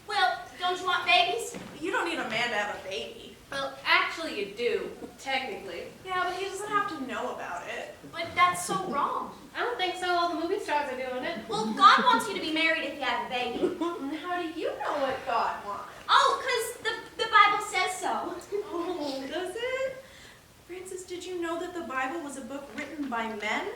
Well, don't you want babies? You don't need a man to have a baby. Well, actually you do, technically. Yeah, but he doesn't have to know about it. But that's so wrong. I don't think so. All the movie stars are doing it. Well, God wants you to be married if you have a baby. And how do you know what God wants? Oh, because the Bible says so. Oh, does it? Francis, did you know that the Bible was a book written by men?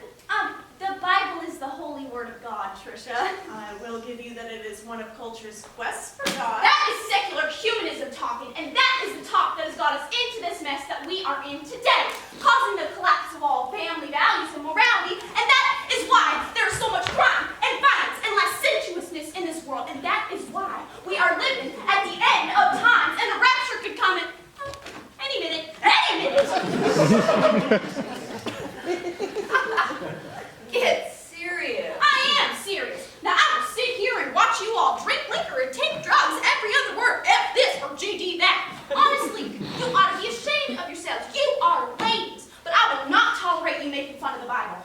The Bible is the holy word of God, Trisha. I will give you that it is one of culture's quests for God. That is secular humanism talking, and that is the talk that has got us into this mess that we are in today, causing the collapse of all family values and morality, and that is why there is so much crime and violence and licentiousness in this world, and that is why we are living at the end of times, and the rapture could come in any minute, Get serious. I am serious. Now I will sit here and watch you all drink liquor and take drugs every other word, F this or GD that. Honestly, you ought to be ashamed of yourselves. You are ladies, but I will not tolerate you making fun of the Bible.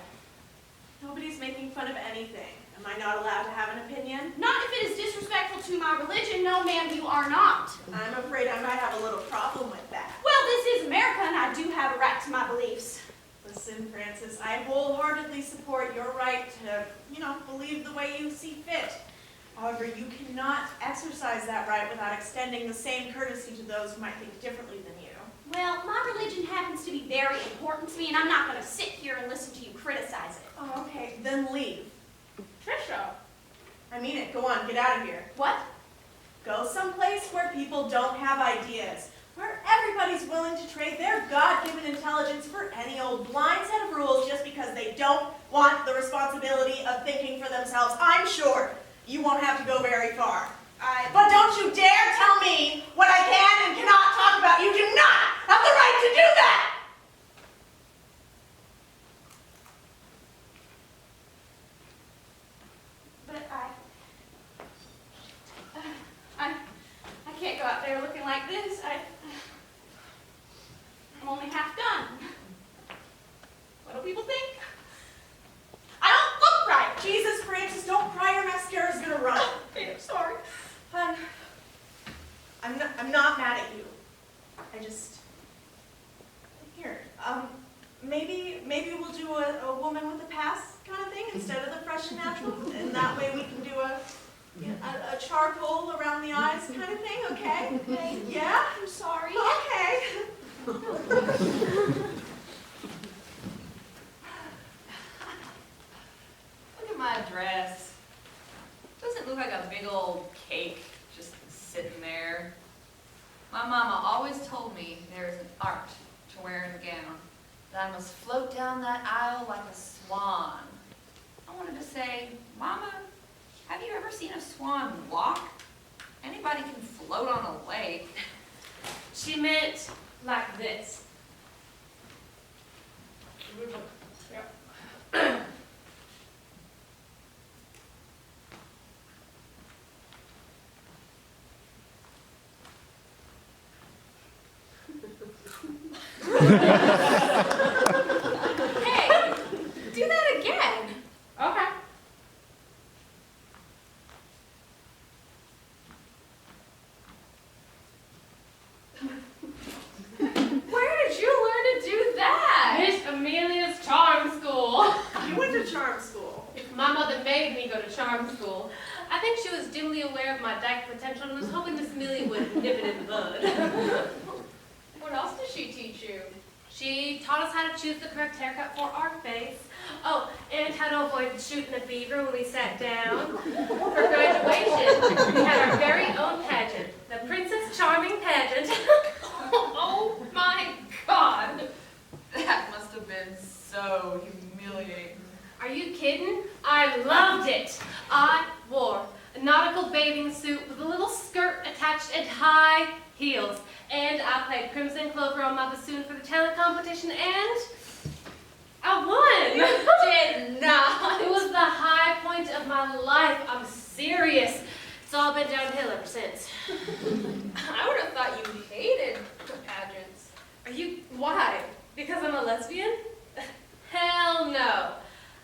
Nobody's making fun of anything. Am I not allowed to have an opinion? Not if it is disrespectful to my religion. No, ma'am, you are not. I'm afraid I might have a little problem with that. Well, this is America, and I do have a right to my beliefs. Listen, Francis, I wholeheartedly support your right to, believe the way you see fit. However, you cannot exercise that right without extending the same courtesy to those who might think differently than you. Well, my religion happens to be very important to me, and I'm not going to sit here and listen to you criticize it. Oh, okay, then leave. Trisha. I mean it. Go on, get out of here. What? Go someplace where people don't have ideas, where everybody's willing to trade their God-given intelligence for any old blind set of rules just because they don't want the responsibility of thinking for themselves. I'm sure you won't have to go very far. But don't you dare tell me what I can and cannot talk about. You do not have the right to do that! But I can't go out there looking like this. I'm only half done. What do people think? I don't look right. Jesus, Francis, don't cry. Your mascara's gonna run. Okay, I'm sorry. I'm not mad at you. I just... Here, maybe we'll do a woman with a past kind of thing instead of the fresh and natural, and that way we can do a charcoal around the eyes kind of thing, okay? Okay. Yeah? I'm sorry. Okay. Look at my dress. just float down that aisle like a swan. I wanted to say, Mama, have you ever seen a swan walk? Anybody can float on a lake. She meant like this. Hey, do that again. Okay. Where did you learn to do that? Miss Amelia's charm school. You went to charm school. My mother made me go to charm school. I think she was dimly aware of my dyke potential and was hoping Miss Amelia would nip it in the bud. What else did she teach you? She taught us how to choose the correct haircut for our face. Oh, and how to avoid shooting a beaver when we sat down. For graduation, we had our very own pageant, the Princess Charming pageant. Oh my God! That must have been so humiliating. Are you kidding? I loved it. I wore a nautical bathing suit with a little skirt attached and high heels. And I played Crimson Clover on my bassoon for the talent competition, and I won. Did not. It was the high point of my life. I'm serious. It's all been downhill ever since. I would have thought you hated pageants. Why? Because I'm a lesbian? Hell no.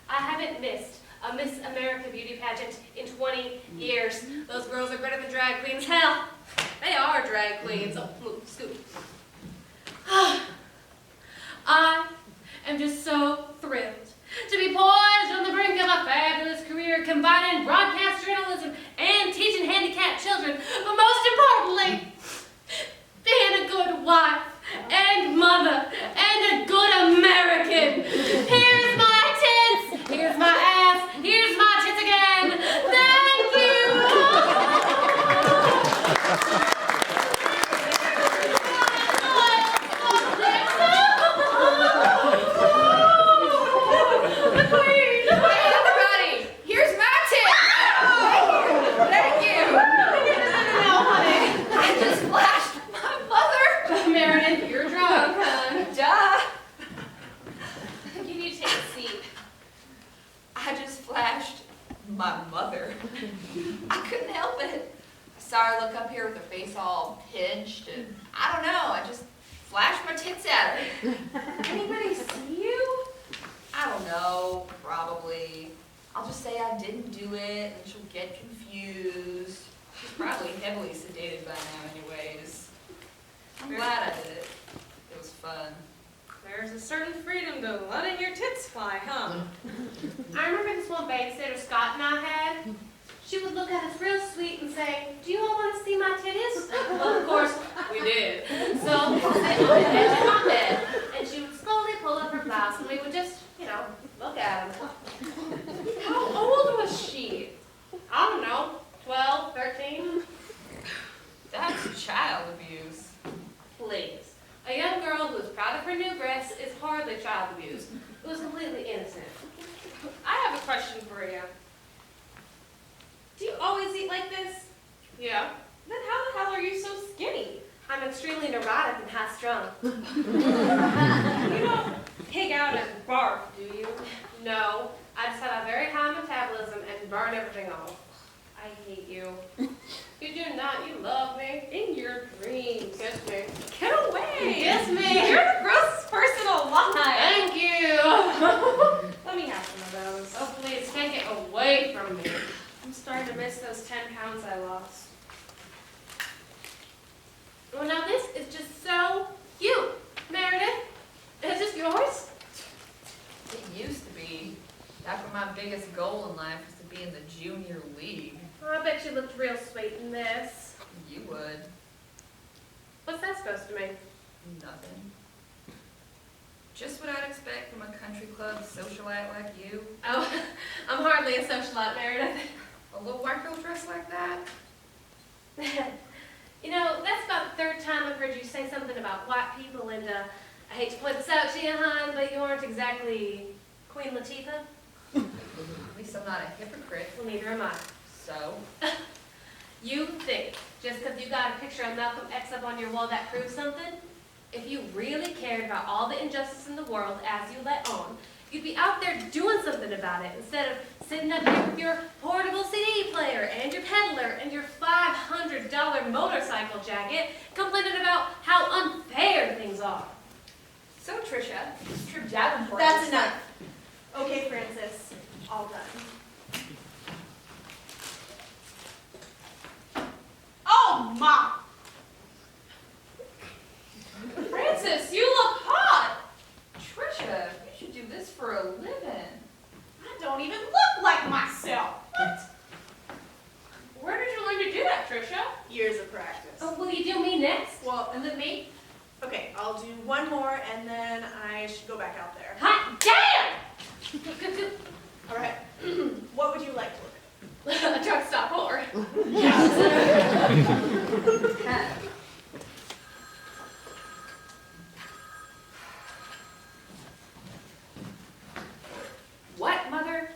I haven't missed a Miss America beauty pageant in 20 years. Those girls are better than drag queens. Hell, they are drag queens. Oh, move, scoot. I am just so thrilled to be poised on the brink of a fabulous career combining broadcast journalism and teaching handicapped children, but most importantly, being a good wife and mother and a good American. Here's my tits, here's my ass, here's my tits again. Thank you. Meredith, you're drunk, hon. Duh! You need to take a seat. I just flashed my mother. I couldn't help it. I saw her look up here with her face all pinched, and I don't know, I just flashed my tits at her. Anybody see you? I don't know, probably. I'll just say I didn't do it, and she'll get confused. She's probably heavily sedated by now anyways. I'm glad I did it. It was fun. There's a certain freedom to letting your tits fly, huh? I remember this one babysitter Scott and I had. She would look at us real sweet and say, "Do you all want to see my titties?" Well, of course, we did. So we would sit on the edge of my bed, and she would slowly pull up her blouse, and we would just, look at them. How old was she? I don't know, 12, 13? That's child abuse. Please. A young girl who is proud of her new dress is hardly child abuse. It was completely innocent. I have a question for you. Do you always eat like this? Yeah. Then how the hell are you so skinny? I'm extremely neurotic and high-strung. You don't pig out and barf, do you? No, I just have a very high metabolism and burn everything off. I hate you. You do not. You love me. In your dreams. Kiss me. Get away! Kiss me. You're the grossest person alive! Thank you. Let me have some of those. Oh, please take it away from me. I'm starting to miss those 10 pounds I lost. Well, now this is just so cute. Meredith, is this yours? It used to be. Back when my biggest goal in life was to be in the junior league. Oh, I bet you looked real sweet in this. You would. What's that supposed to mean? Nothing. Just what I'd expect from a country club socialite like you. Oh, I'm hardly a socialite, Meredith. A little white girl dressed like that? That's about the third time I've heard you say something about white people, and I hate to point this out to you, hon, but you aren't exactly Queen Latifah. At least I'm not a hypocrite. Well, neither am I. So? You think, just because you got a picture of Malcolm X up on your wall, that proves something? If you really cared about all the injustice in the world as you let on, you'd be out there doing something about it instead of sitting up here with your portable CD player and your peddler and your $500 motorcycle jacket complaining about how unfair things are. So, Trisha, Tripp Davenport. That's enough. Okay, Francis, all done. Oh, Mom! Francis, you look hot! Trisha, you should do this for a living. I don't even look like myself. What? Where did you learn to do that, Trisha? Years of practice. Oh, will you do me next? Well, and then me? Okay, I'll do one more and then I should go back out there. Hot damn! All right. What would you like to look A truck stop whore. What, Mother?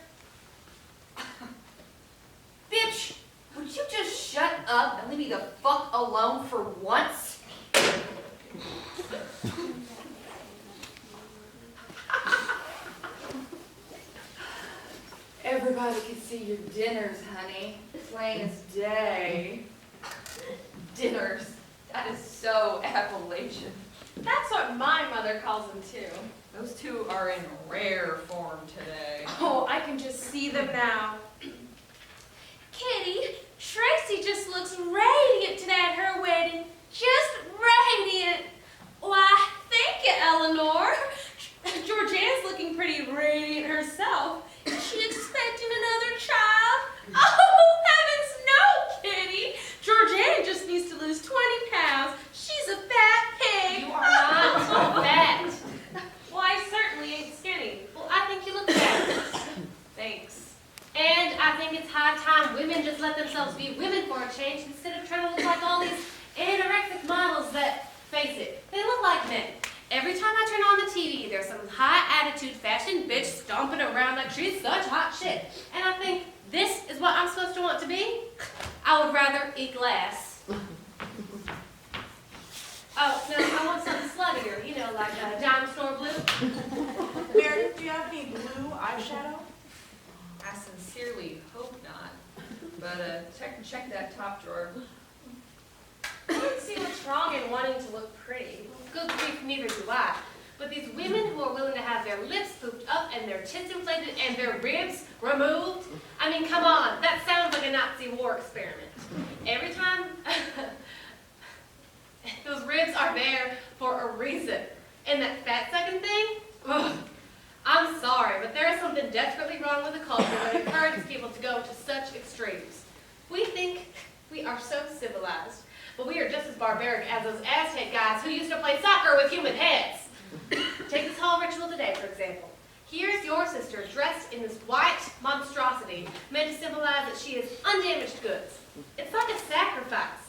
Bitch, would you just shut up and leave me the fuck alone for once? Everybody can see your dinners, honey. Plain as day. Dinners. That is so Appalachian. That's what my mother calls them too. Those two are in rare form today. Oh, I can just see them now. Kitty, Tracy just looks radiant today at her wedding. Just radiant. Why, thank you, Eleanor. Georgeanne's looking pretty radiant herself. Is she expecting another child? Oh, heavens no, Kitty. Georgeanne just needs to lose 20 pounds. She's a fat pig. You are not fat. Well, I certainly ain't skinny. Well, I think you look fat. Thanks. And I think it's high time women just let themselves be women for a change instead of trying to look like all these anorexic models that, face it, they look like men. Every time I turn on the TV, there's some high-attitude fashion bitch stomping around like she's such hot shit. And I think, this is what I'm supposed to want to be? I would rather eat glass. Oh, no, I want something sluttier, you know, like Diamond Store Blue. Meredith, do you have any blue eyeshadow? I sincerely hope not. But check that top drawer. I don't see what's wrong in wanting to look pretty. Good grief, neither do I. But these women who are willing to have their lips pooped up and their tits inflated and their ribs removed, I mean, come on, that sounds like a Nazi war experiment. Every time, those ribs are there for a reason. And that fat second thing, ugh, I'm sorry, but there is something desperately wrong with the culture that encourages people to go to such extremes. We think we are so civilized, but we are just as barbaric as those Aztec guys who used to play soccer with human heads. Take this whole ritual today, for example. Here's your sister dressed in this white monstrosity, meant to symbolize that she is undamaged goods. It's like a sacrifice.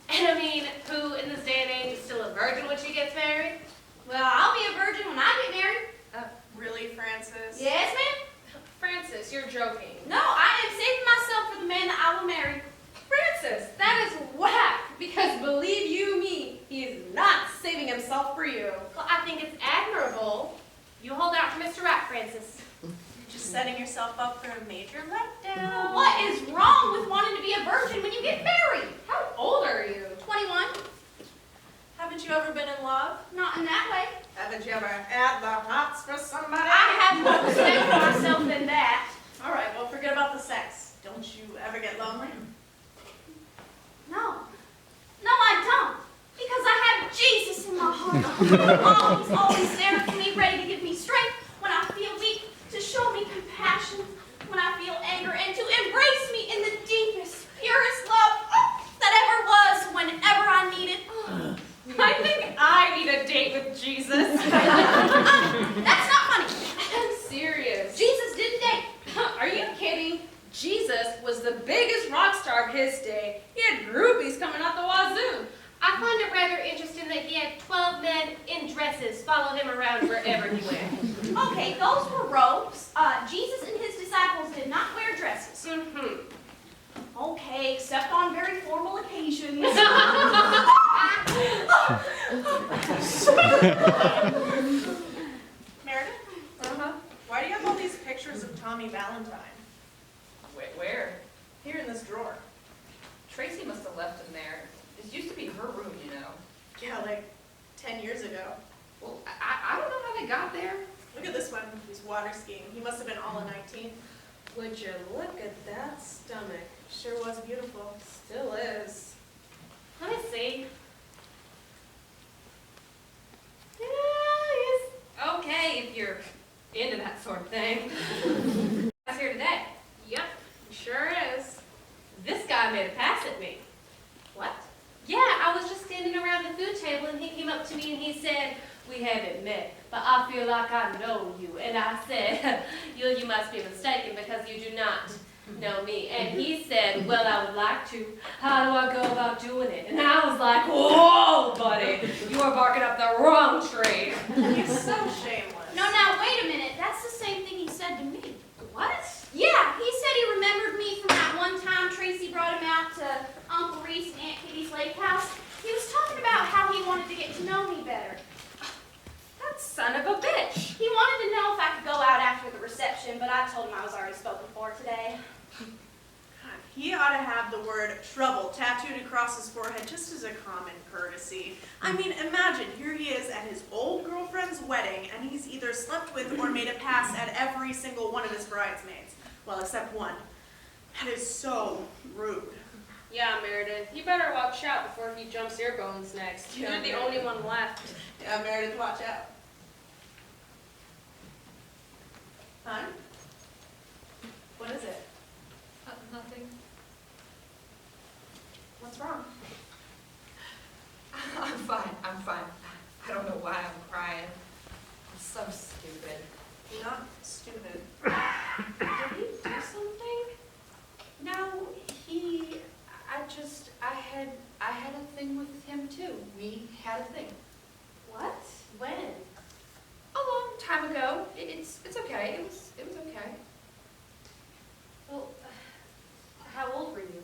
And I mean, who in this day and age is still a virgin when she gets married? Well, I'll be a virgin when I get married. Really, Francis? Yes, ma'am? Francis, you're joking. No, I am saving myself for the man that I will marry. Francis, that is whack. Because believe you me, he is not saving himself for you. Well, I think it's admirable. You hold out for Mr. Right, Francis. You're just setting yourself up for a major letdown. What is wrong with wanting to be a virgin when you get married? How old are you? 21. Haven't you ever been in love? Not in that way. Haven't you ever had the hots for somebody? I have more respect for myself than that. All right, well, forget about the sex. Don't you ever get lonely? No. No, I don't. Because I have Jesus in my heart. He's always there for me, ready to give me strength when I feel weak, to show me compassion when I feel anger, and to embrace me in the deepest, purest love that ever was whenever I need it. I think I need a date with Jesus. That's not funny. I'm serious. Jesus didn't date. Are you kidding? Jesus was the biggest rock star of his day. He had groupies coming out the wazoo. I find it rather interesting that he had 12 men in dress dresses followed him around wherever he went. Okay, those were robes. Jesus and his disciples did not wear dresses. Okay, except on very formal occasions. Meredith? Why do you have all these pictures of Tommy Valentine? Wait, where? Here in this drawer. Tracy must have left them there. This used to be her room, you know. Yeah, like 10 years ago. Well, I don't know how they got there. Look at this one. He's water skiing. He must have been all of 19. Would you look at that stomach? Sure was beautiful. Still is. Let me see. Yeah, he's okay if you're into that sort of thing. I was here today. Yep, he sure is. This guy made a pass at me. What? Yeah, I was just standing around the food table and he came up to me and he said, "We haven't met, but I feel like I know you." And I said, you must be mistaken because you do not know me. And he said, "Well, I would like to. How do I go about doing it?" And I was like, "Whoa, buddy, you are barking up the wrong tree." He's so shameless. No, now, wait a minute. That's the same thing he said to me. What? Yeah, he said he remembered me from that one time Tracy brought him out to Uncle Reese and Aunt Kitty's lake house. He was talking about how he wanted to get to know me better. That son of a bitch. He wanted to know if I could go out after the reception, but I told him I was already spoken for today. God, he ought to have the word trouble tattooed across his forehead just as a common courtesy. I mean, imagine, here he is at his old girlfriend's wedding, and he's either slept with or made a pass at every single one of his bridesmaids. Well, except one. That is so rude. Yeah, Meredith, you better watch out before he jumps your bones next. Yeah, You're the Meredith. only one left. Yeah, Meredith, watch out. Hon? What is it? Nothing. What's wrong? I'm fine. I don't know why I'm crying. I'm so stupid. You're not stupid. Did he do something? No, I had a thing with him too. We had a thing. What? When? A long time ago. It's okay. It was okay. Well, how old were you?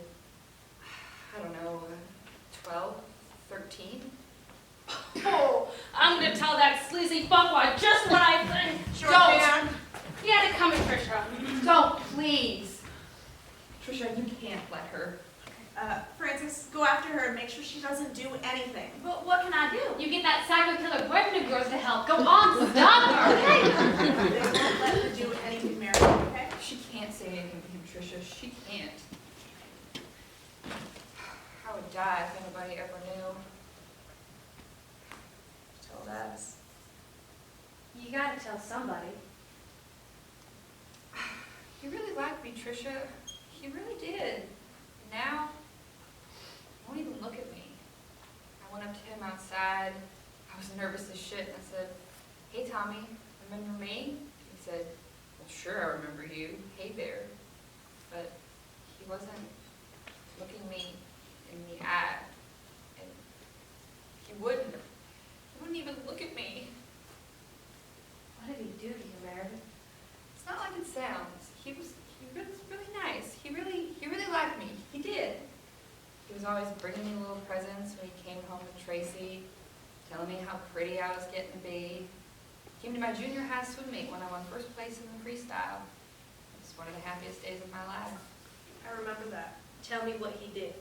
I don't know, 12, 13. Oh, I'm gonna tell that sleazy fuckwad just what I think. Georgeanne. You had it coming, Trisha. Don't, please. Trisha, you can't let her. Francis, go after her and make sure she doesn't do anything. But what can I do? You get that psycho killer boyfriend of yours to help. Go on, stop her. Hey. They won't let her do anything, Meredith, okay? She can't say anything to him, Trisha. She can't. I would die if anybody ever knew. She told us. You gotta tell somebody. He really liked me, Trisha. He really did. Now, he won't even look at me. I went up to him outside. I was nervous as shit, and I said, "Hey, Tommy, remember me?" He said, "Well, sure, I remember you. Hey there." But he wasn't looking me in the eye. And he wouldn't even look at me. What did he do to you, Meredith? It's not like it sounds. He was really nice. He really liked me. He did. He was always bringing me little presents when he came home with Tracy, telling me how pretty I was getting to be. He came to my junior high swim meet when I won first place in the freestyle. It was one of the happiest days of my life. I remember that. Tell me what he did.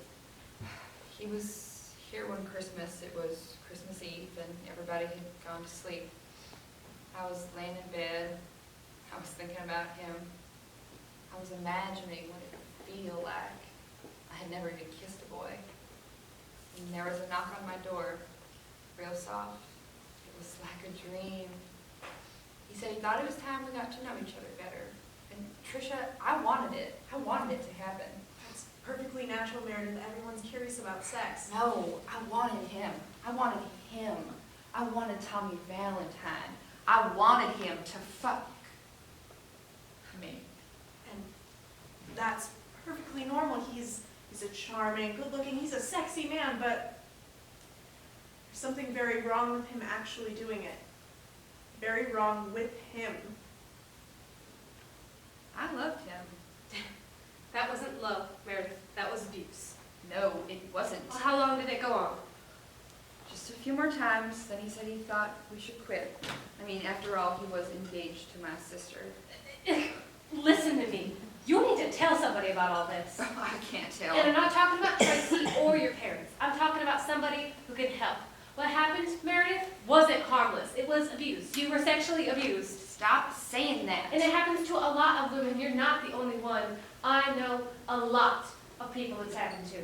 He was here one Christmas. It was Christmas Eve, and everybody had gone to sleep. I was laying in bed. I was thinking about him. I was imagining what it would feel like. I had never even kissed a boy. And there was a knock on my door, real soft. It was like a dream. He said he thought it was time we got to know each other better. And Trisha, I wanted it. I wanted it to happen. That's perfectly natural, Meredith. Everyone's curious about sex. No, I wanted him. I wanted him. I wanted Tommy Valentine. I wanted him to fuck me. And that's perfectly normal. He's a charming, good-looking, he's a sexy man, but There's something very wrong with him actually doing it. Very wrong with him. I loved him. That wasn't love, Meredith. That was abuse. No, it wasn't. Well, how long did it go on? Just a few more times, then he said he thought we should quit. I mean, after all, he was engaged to my sister. Listen to me. You need to tell somebody about all this. Oh, I can't tell. And I'm not talking about Tracy or your parents. I'm talking about somebody who can help. What happened, Meredith, wasn't harmless. It was abuse. You were sexually abused. Stop saying that. And it happens to a lot of women. You're not the only one. I know a lot of people it's happened to.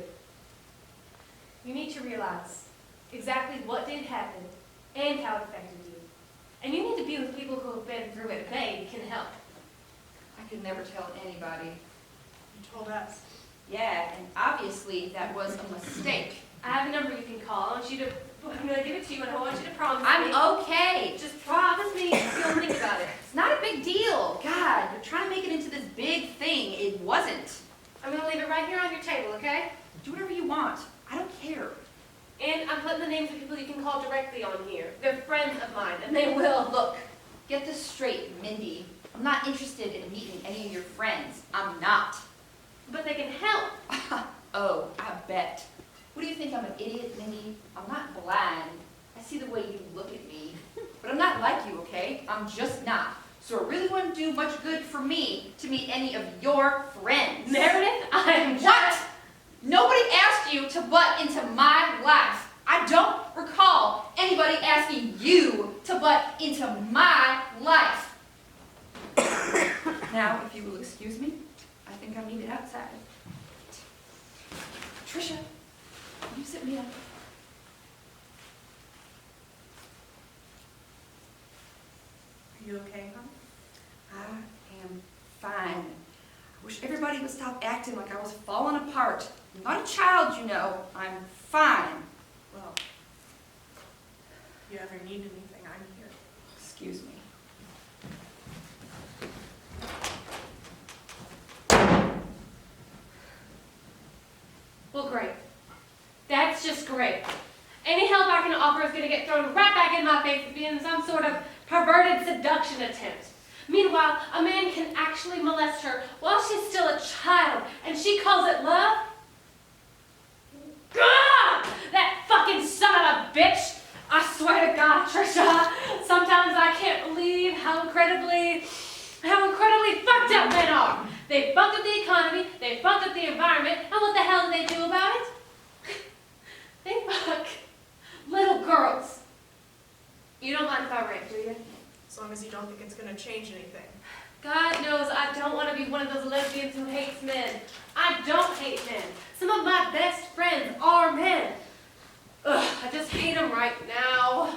You need to realize exactly what did happen and how it affected you. And you need to be with people who have been through it. They can help. I could never tell anybody. You told us. Yeah, and obviously that was a mistake. I have a number you can call. I'm going to give it to you, and I want you to promise me. I'm okay. Just promise me you don't think about it. It's not a big deal. God, you're trying to make it into this big thing. It wasn't. I'm going to leave it right here on your table, okay? Do whatever you want. I don't care. And I'm putting the names of people you can call directly on here. They're friends of mine, and they will. Look, get this straight, Mindy. I'm not interested in meeting any of your friends. I'm not. But they can help. Oh, I bet. What do you think, I'm an idiot, Mindy? I'm not blind. I see the way you look at me. But I'm not like you, okay? I'm just not. So it really wouldn't do much good for me to meet any of your friends. Meredith, I'm just... What? Nobody asked you to butt into my life. I don't recall anybody asking you to butt into my life. Now, if you will excuse me, I think I'm needed outside. Trisha, will you sit me down? Are you okay, huh? I am fine. I wish everybody would stop acting like I was falling apart. I'm not a child, you know. I'm fine. Well, if you ever need anything, I'm here. Excuse me. Well, great. That's just great. Any help I can offer is going to get thrown right back in my face as being some sort of perverted seduction attempt. Meanwhile, a man can actually molest her while she's still a child, and she calls it love? Gah! That fucking son of a bitch! I swear to God, Trisha, sometimes I can't believe how incredibly fucked up men are. They fucked up the economy, they fucked up the environment, and what the hell do they do about it? They fuck little girls. You don't mind if I rant, do you? As long as you don't think it's going to change anything. God knows I don't want to be one of those lesbians who hates men. I don't hate men. Some of my best friends are men. Ugh, I just hate them right now.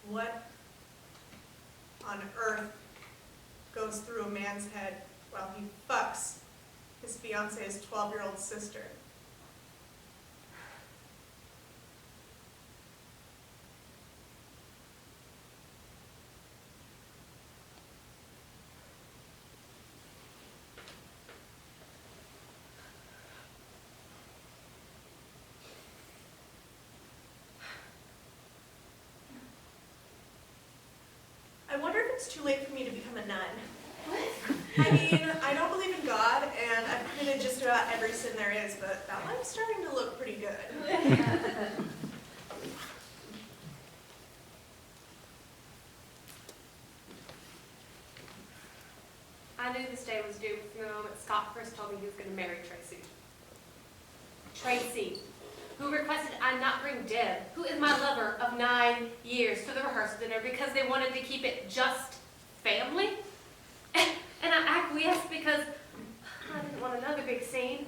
What on earth goes through a man's head while he fucks his fiance's 12-year-old sister? I wonder if it's too late for me to become a nun. What? I mean, I don't believe in God, and I've committed just about every sin there is, but that one's starting to look pretty good. I knew this day was due from the moment Scott first told me he was going to marry Tracy. Tracy, who requested I not bring Deb, who is my lover of 9 years, to the rehearsal dinner because they wanted to keep it just family. And I acquiesced because I didn't want another big scene.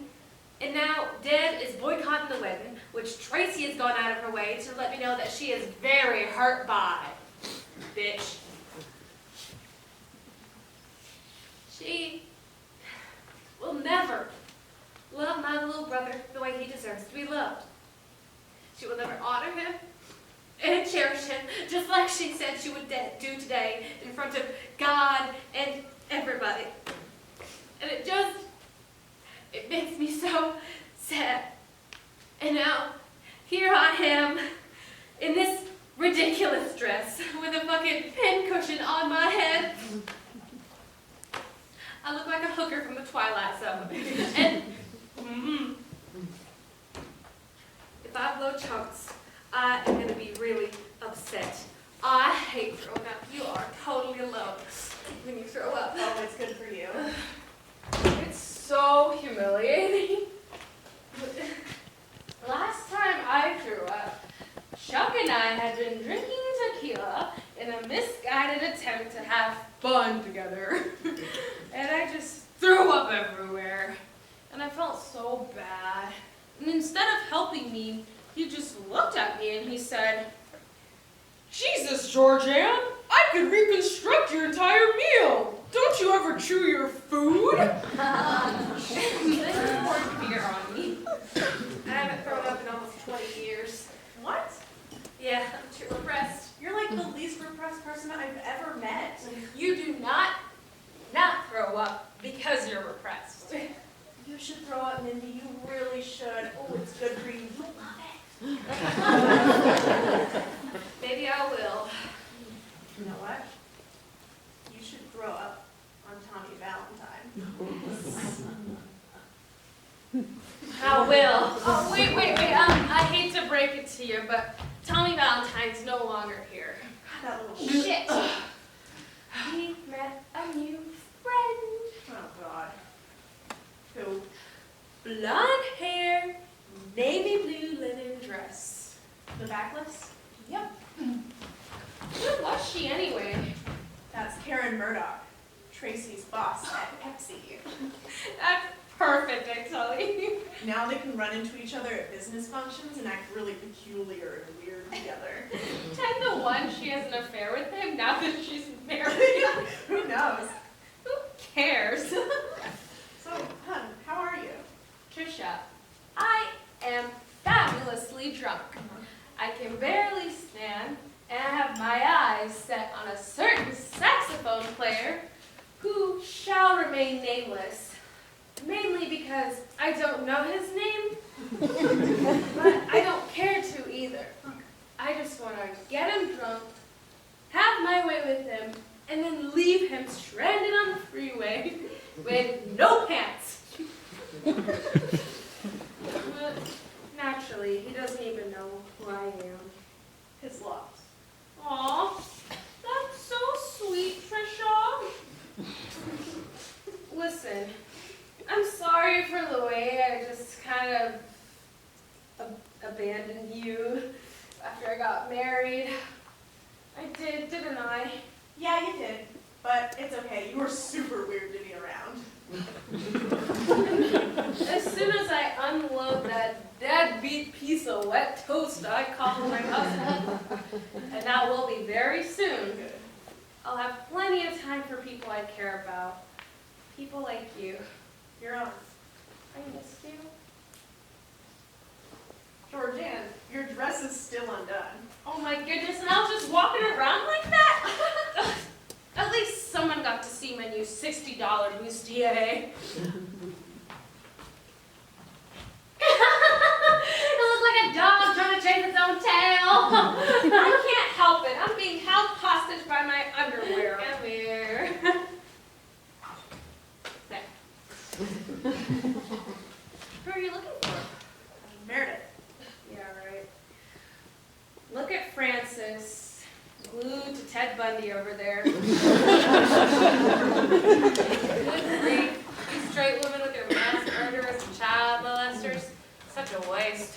And now Deb is boycotting the wedding, which Tracy has gone out of her way to let me know that she is very hurt by. Bitch. She will never love my little brother the way he deserves to be loved. She will never honor him and cherish him, just like she said she would do today in front of God and everybody. And it makes me so sad. And now, here I am, in this ridiculous dress, with a fucking pincushion on my head. I look like a hooker from the Twilight Zone. And, if I blow chunks, I am gonna be really upset. I hate throwing up. You are totally alone when you throw up. Oh, it's good for you. It's so humiliating. Last time I threw up, Chuck and I had been drinking tequila in a misguided attempt to have fun together. And I just threw up everywhere. And I felt so bad. And instead of helping me, he just looked at me and he said, "Jesus, Georgeanne, I could reconstruct your entire meal. Don't you ever chew your food?" Then he poured beer on me. I haven't thrown up in almost 20 years. What? Yeah, I'm too repressed. You're like the least repressed person I've ever met. You do not throw up because you're repressed. You should throw up, Mindy. You really should. Oh, it's good for you. You'll love it. Maybe I will. You know what? You should throw up on Tommy Valentine. I will. Oh, wait. I hate to break it to you, but Tommy Valentine's no longer here. That little Shit. He met a new friend. Oh, God. Who? Blonde hair, navy blue linen dress. The backless? Yep. Who was she anyway? That's Karen Murdoch, Tracy's boss at Pepsi. That's perfect, I tell you. Now they can run into each other at business functions and act really peculiar and weird together. 10-1 she has an affair with him now that she's married. Who knows? Who cares? So, hun, how are you? Trisha, I am fabulously drunk. I can barely stand, and I have my eyes set on a certain saxophone player who shall remain nameless. Mainly because I don't know his name, but I don't care to either. I just want to get him drunk, have my way with him, and then leave him stranded on the freeway with no pants. But naturally, he doesn't even know who I am. His loves. Aw, that's so sweet, Trisha. Listen, I'm sorry for the way I just kind of abandoned you after I got married. I did, didn't I? Yeah, you did. But it's okay. You were super weird to be around. As soon as I unload that deadbeat piece of wet toast I call my husband, and that will be very soon, Good. I'll have plenty of time for people I care about. People like you. You're on. I miss you. Georgeanne, your dress is still undone. Oh my goodness, and I was just walking around like that? At least someone got to see my new $60 bustier. It looks like a dog trying to chase its own tail. I can't help it. I'm being held hostage by my underwear. Come here. There. Who are you looking for? Meredith. Yeah, right. Look at Francis, glued to Ted Bundy over there. Good grief. These straight women with their mass murderers and child molesters. Such a waste.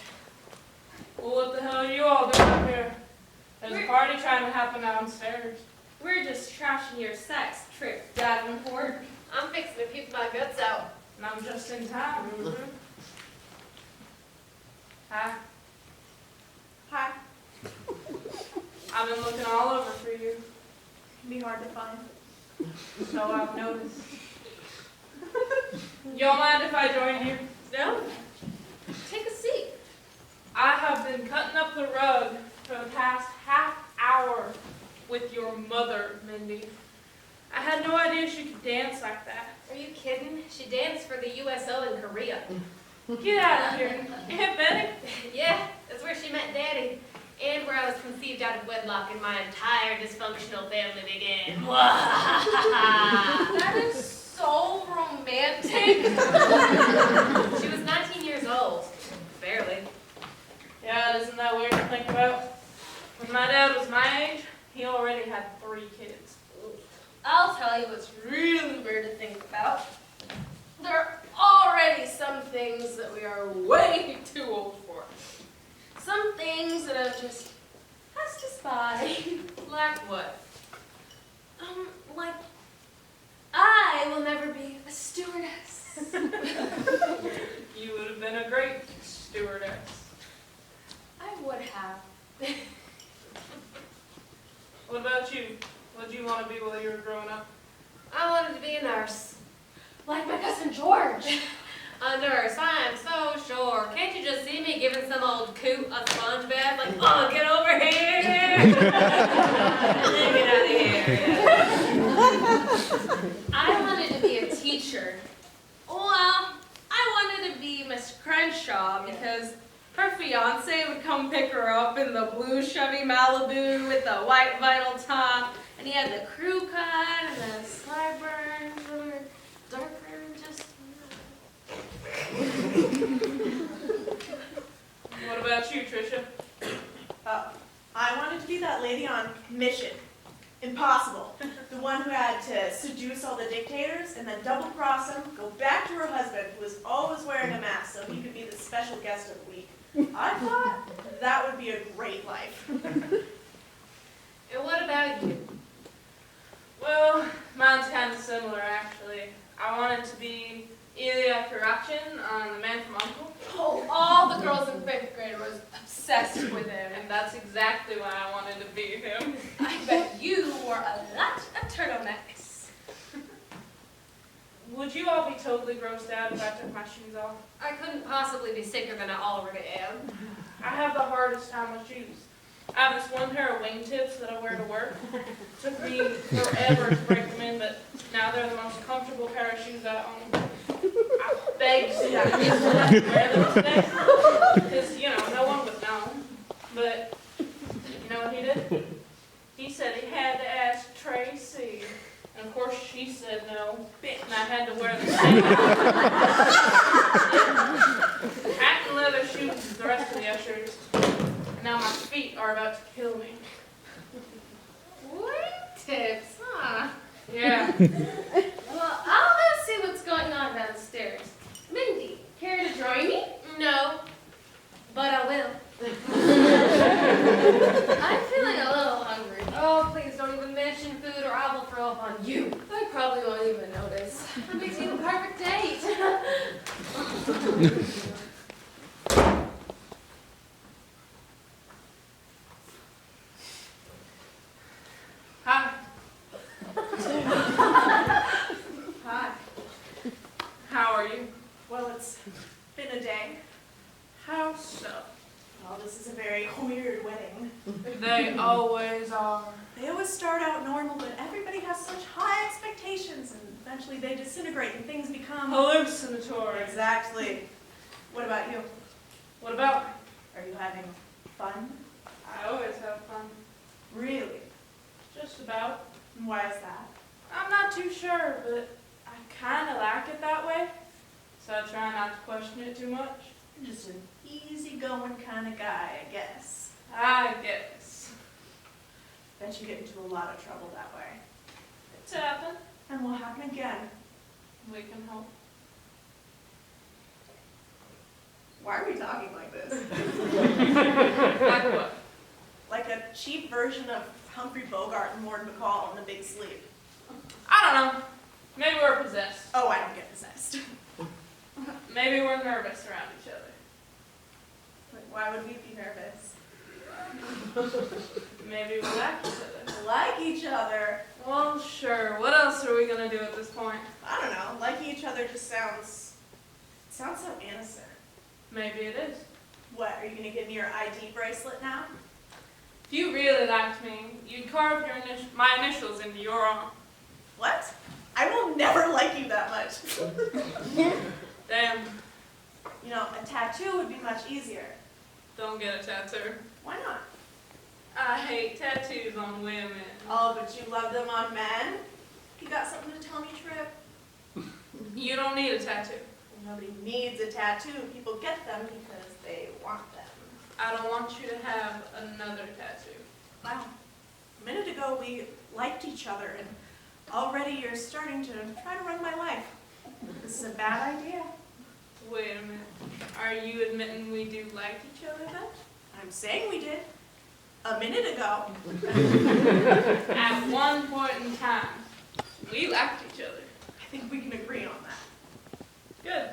Well, what the hell are you all doing up here? There's a party trying to happen downstairs. We're just trashing your sex, Tripp Davenport. I'm fixing to puke my guts out. And I'm just in time. Hi. Hi. I've been looking all over for you. Can be hard to find. So I've noticed. You don't mind if I join you? No? Take a seat. I have been cutting up the rug for the past half hour with your mother, Mindy. I had no idea she could dance like that. Are you kidding? She danced for the USO in Korea. Get out of here. Aunt Betty? Yeah, that's where she met Daddy. And where I was conceived out of wedlock and my entire dysfunctional family began. That is so romantic. She was 19 years old. Barely. Yeah, isn't that weird to think about? When my dad was my age, he already had 3 kids. I'll tell you what's really weird to think about. There are already some things that we are way too old for. Some things that have just passed us by. Like what? Like, I will never be a stewardess. You would have been a great stewardess. I would have. What about you? What did you want to be while you were growing up? I wanted to be a nurse. Like my cousin George. A nurse, I am so sure. Can't you just see me giving some old coot a sponge bath? Like, oh, get over here! Get out of here. I wanted to be a teacher. Well, I wanted to be Miss Crenshaw because her fiance would come pick her up in the blue Chevy Malibu with the white vinyl top, and he had the crew cut and the sideburns that were darker and just. What about you, Trisha? I wanted to be that lady on Mission. Impossible. The one who had to seduce all the dictators and then double-cross them, go back to her husband, who was always wearing a mask so he could be the special guest of the week. I thought that would be a great life. And what about you? Well, mine's kind of similar, actually. I wanted to be Ilya Kurachin on The Man from U.N.C.L.E. Oh, all the girls in 5th grade was obsessed with him. And that's exactly why I wanted to be him. I bet you wore a lot of turtlenecks. Would you all be totally grossed out if I took my shoes off? I couldn't possibly be sicker than I already am. I have the hardest time with shoes. I have this one pair of wingtips that I wear to work. It took me forever to break them in, but now they're the most comfortable pair of shoes I own. I begged Scott to wear them today, because, no one would know. But, you know what he did? He said he had to ask Tracy. And of course she said no, and I had to wear the same patent leather shoes as the rest of the ushers. And now my feet are about to kill me. Wingtips, huh? Yeah. Well, I'll go see what's going on downstairs. Mindy, care to join me? No, but I will. I'm feeling a little hungry. Oh, please don't even mention food or I will throw up on you. I probably won't even notice. That makes you the perfect date. Hi. Hi. How are you? Well, it's been a day. How so? Well, this is a very weird wedding. They always are. They always start out normal, but everybody has such high expectations, and eventually they disintegrate and things become... Hallucinatory. Exactly. What about you? What about me? Are you having fun? I always have fun. Really? Just about. And why is that? I'm not too sure, but I kind of like it that way. So I try not to question it too much. You're just an easygoing kind of guy, I guess. I guess. Bet you get into a lot of trouble that way. It's happened. And will happen again. We can hope. Why are we talking like this? Like what? Like a cheap version of Humphrey Bogart and Mort McCall in The Big Sleep. I don't know. Maybe we're possessed. Oh, I don't get possessed. Maybe we're nervous around each other. But why would we be nervous? Maybe we like each other. Like each other. Well, sure. What else are we gonna do at this point? I don't know. Liking each other just sounds so innocent. Maybe it is. What, are you gonna give me your ID bracelet now? If you really liked me, you'd carve my initials into your arm. What? I will never like you that much. Damn. You know, a tattoo would be much easier. Don't get a tattoo. Why not? I hate tattoos on women. Oh, but you love them on men? You got something to tell me, Tripp? You don't need a tattoo. Nobody needs a tattoo. People get them because they want them. I don't want you to have another tattoo. Wow. A minute ago we liked each other, and already you're starting to try to run my life. This is a bad idea. Wait a minute. Are you admitting we do like each other then? I'm saying we did. A minute ago. At one point in time, we liked each other. I think we can agree on that. Good.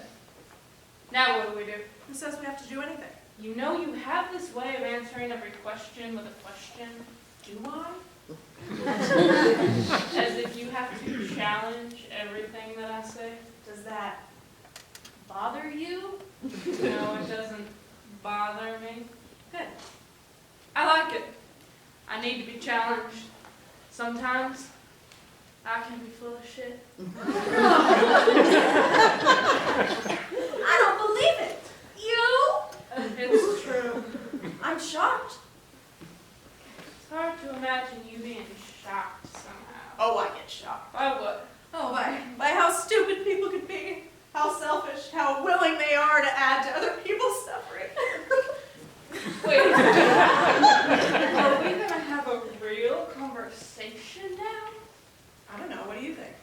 Now what do we do? Who says we have to do anything? You know you have this way of answering every question with a question. Do I? As if you have to challenge everything that I say. Does that bother you? No, it doesn't bother me. Good. I like it. I need to be challenged. Sometimes I can be full of shit. I don't believe it. You? It's true. I'm shocked. It's hard to imagine you being shocked somehow. Oh, I get shocked. By what? Oh, by how stupid people could be. How selfish, how willing they are to add to other people's suffering. Wait. Are we gonna have a real conversation now? I don't know, what do you think?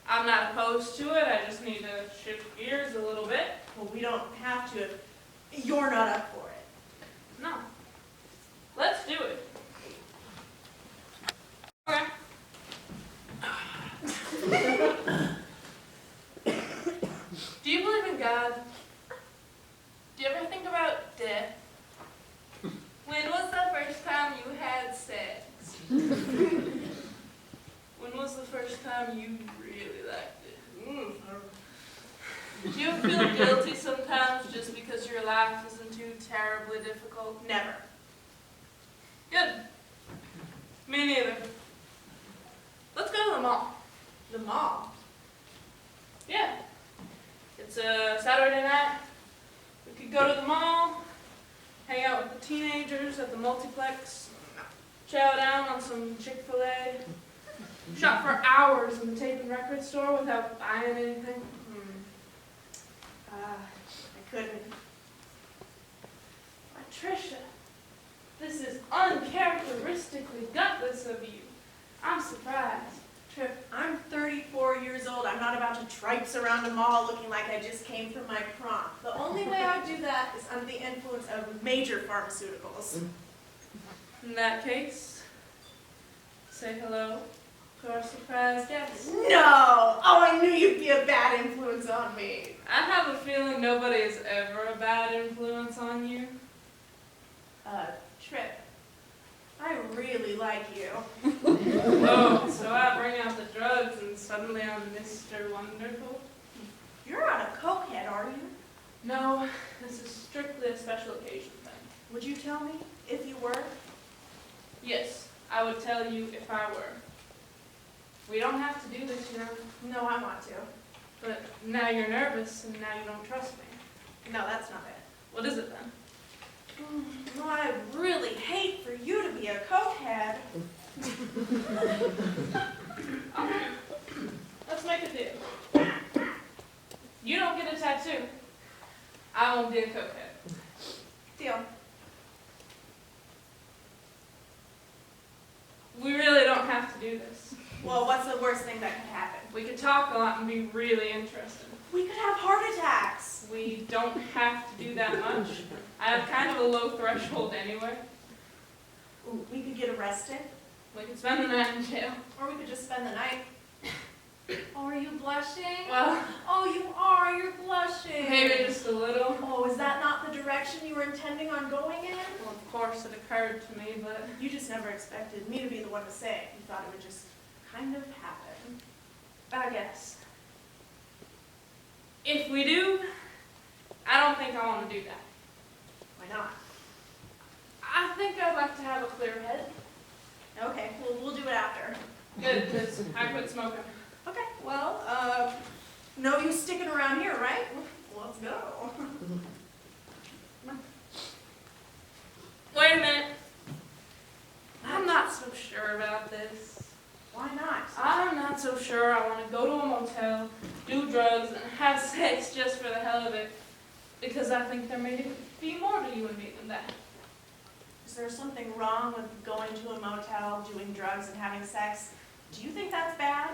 I'm not opposed to it. I just need to shift gears a little bit. Well, we don't have to if you're not up for it. No. Let's do it. Okay. Do you believe in God? Do you ever think about death? When was the first time you had sex? When was the first time you really liked it? Do you ever feel guilty sometimes just because your life isn't too terribly difficult? Never. Good. Me neither. Let's go to the mall. The mall. Yeah. It's a Saturday night. We could go to the mall, hang out with the teenagers at the multiplex, chow down on some Chick-fil-A, shop for hours in the tape and record store without buying anything. I couldn't. Trisha, this is uncharacteristically gutless of you. I'm surprised. Tripp, I'm 34 years old. I'm not about to traipse around a mall looking like I just came from my prom. The only way I would do that is under the influence of major pharmaceuticals. In that case, say hello to our surprise guest. No! Oh, I knew you'd be a bad influence on me. I have a feeling nobody is ever a bad influence on you. Tripp, I really like you. Oh, so I bring out the drugs and suddenly I'm Mr. Wonderful? You're not a cokehead, are you? No, this is strictly a special occasion thing. Would you tell me if you were? Yes, I would tell you if I were. We don't have to do this, you know. No, I want to. But now you're nervous and now you don't trust me. No, that's not it. What is it then? Well, I really hate for you to be a cokehead. Okay, let's make a deal. You don't get a tattoo. I won't be a cokehead. Deal. We really don't have to do this. Well, what's the worst thing that could happen? We could talk a lot and be really interested. We could have heart attacks. We don't have to do that much. I have kind of a low threshold anyway. Ooh, we could get arrested. We could spend the night in jail. Or we could just spend the night. Oh, are you blushing? Well, Oh, you are. You're blushing. maybe just a little. Oh, is that not the direction you were intending on going in? Well, of course it occurred to me, but You just never expected me to be the one to say it. You thought it would just kind of happen. I guess. If we do, I don't think I want to do that. Why not? I think I'd like to have a clear head. Okay, we'll do it after. Good, because I quit smoking. Okay, well, no use sticking around here, right? Let's go. Why not? I'm not so sure I want to go to a motel, do drugs, and have sex just for the hell of it. Because I think there may be more to you and me than that. Is there something wrong with going to a motel, doing drugs, and having sex? Do you think that's bad?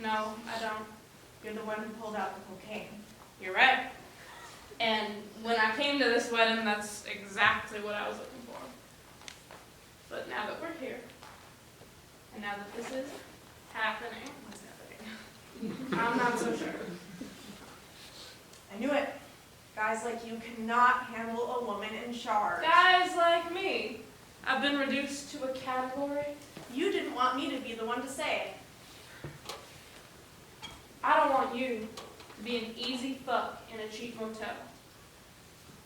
No, I don't. You're the one who pulled out the cocaine. You're right. And when I came to this wedding, that's exactly what I was looking for. But now that we're here, and now that this is happening, What's happening? I'm not so sure. I knew it. Guys like you cannot handle a woman in charge. Guys like me, I've been reduced to a category. You didn't want me to be the one to say it. I don't want you to be an easy fuck in a cheap motel.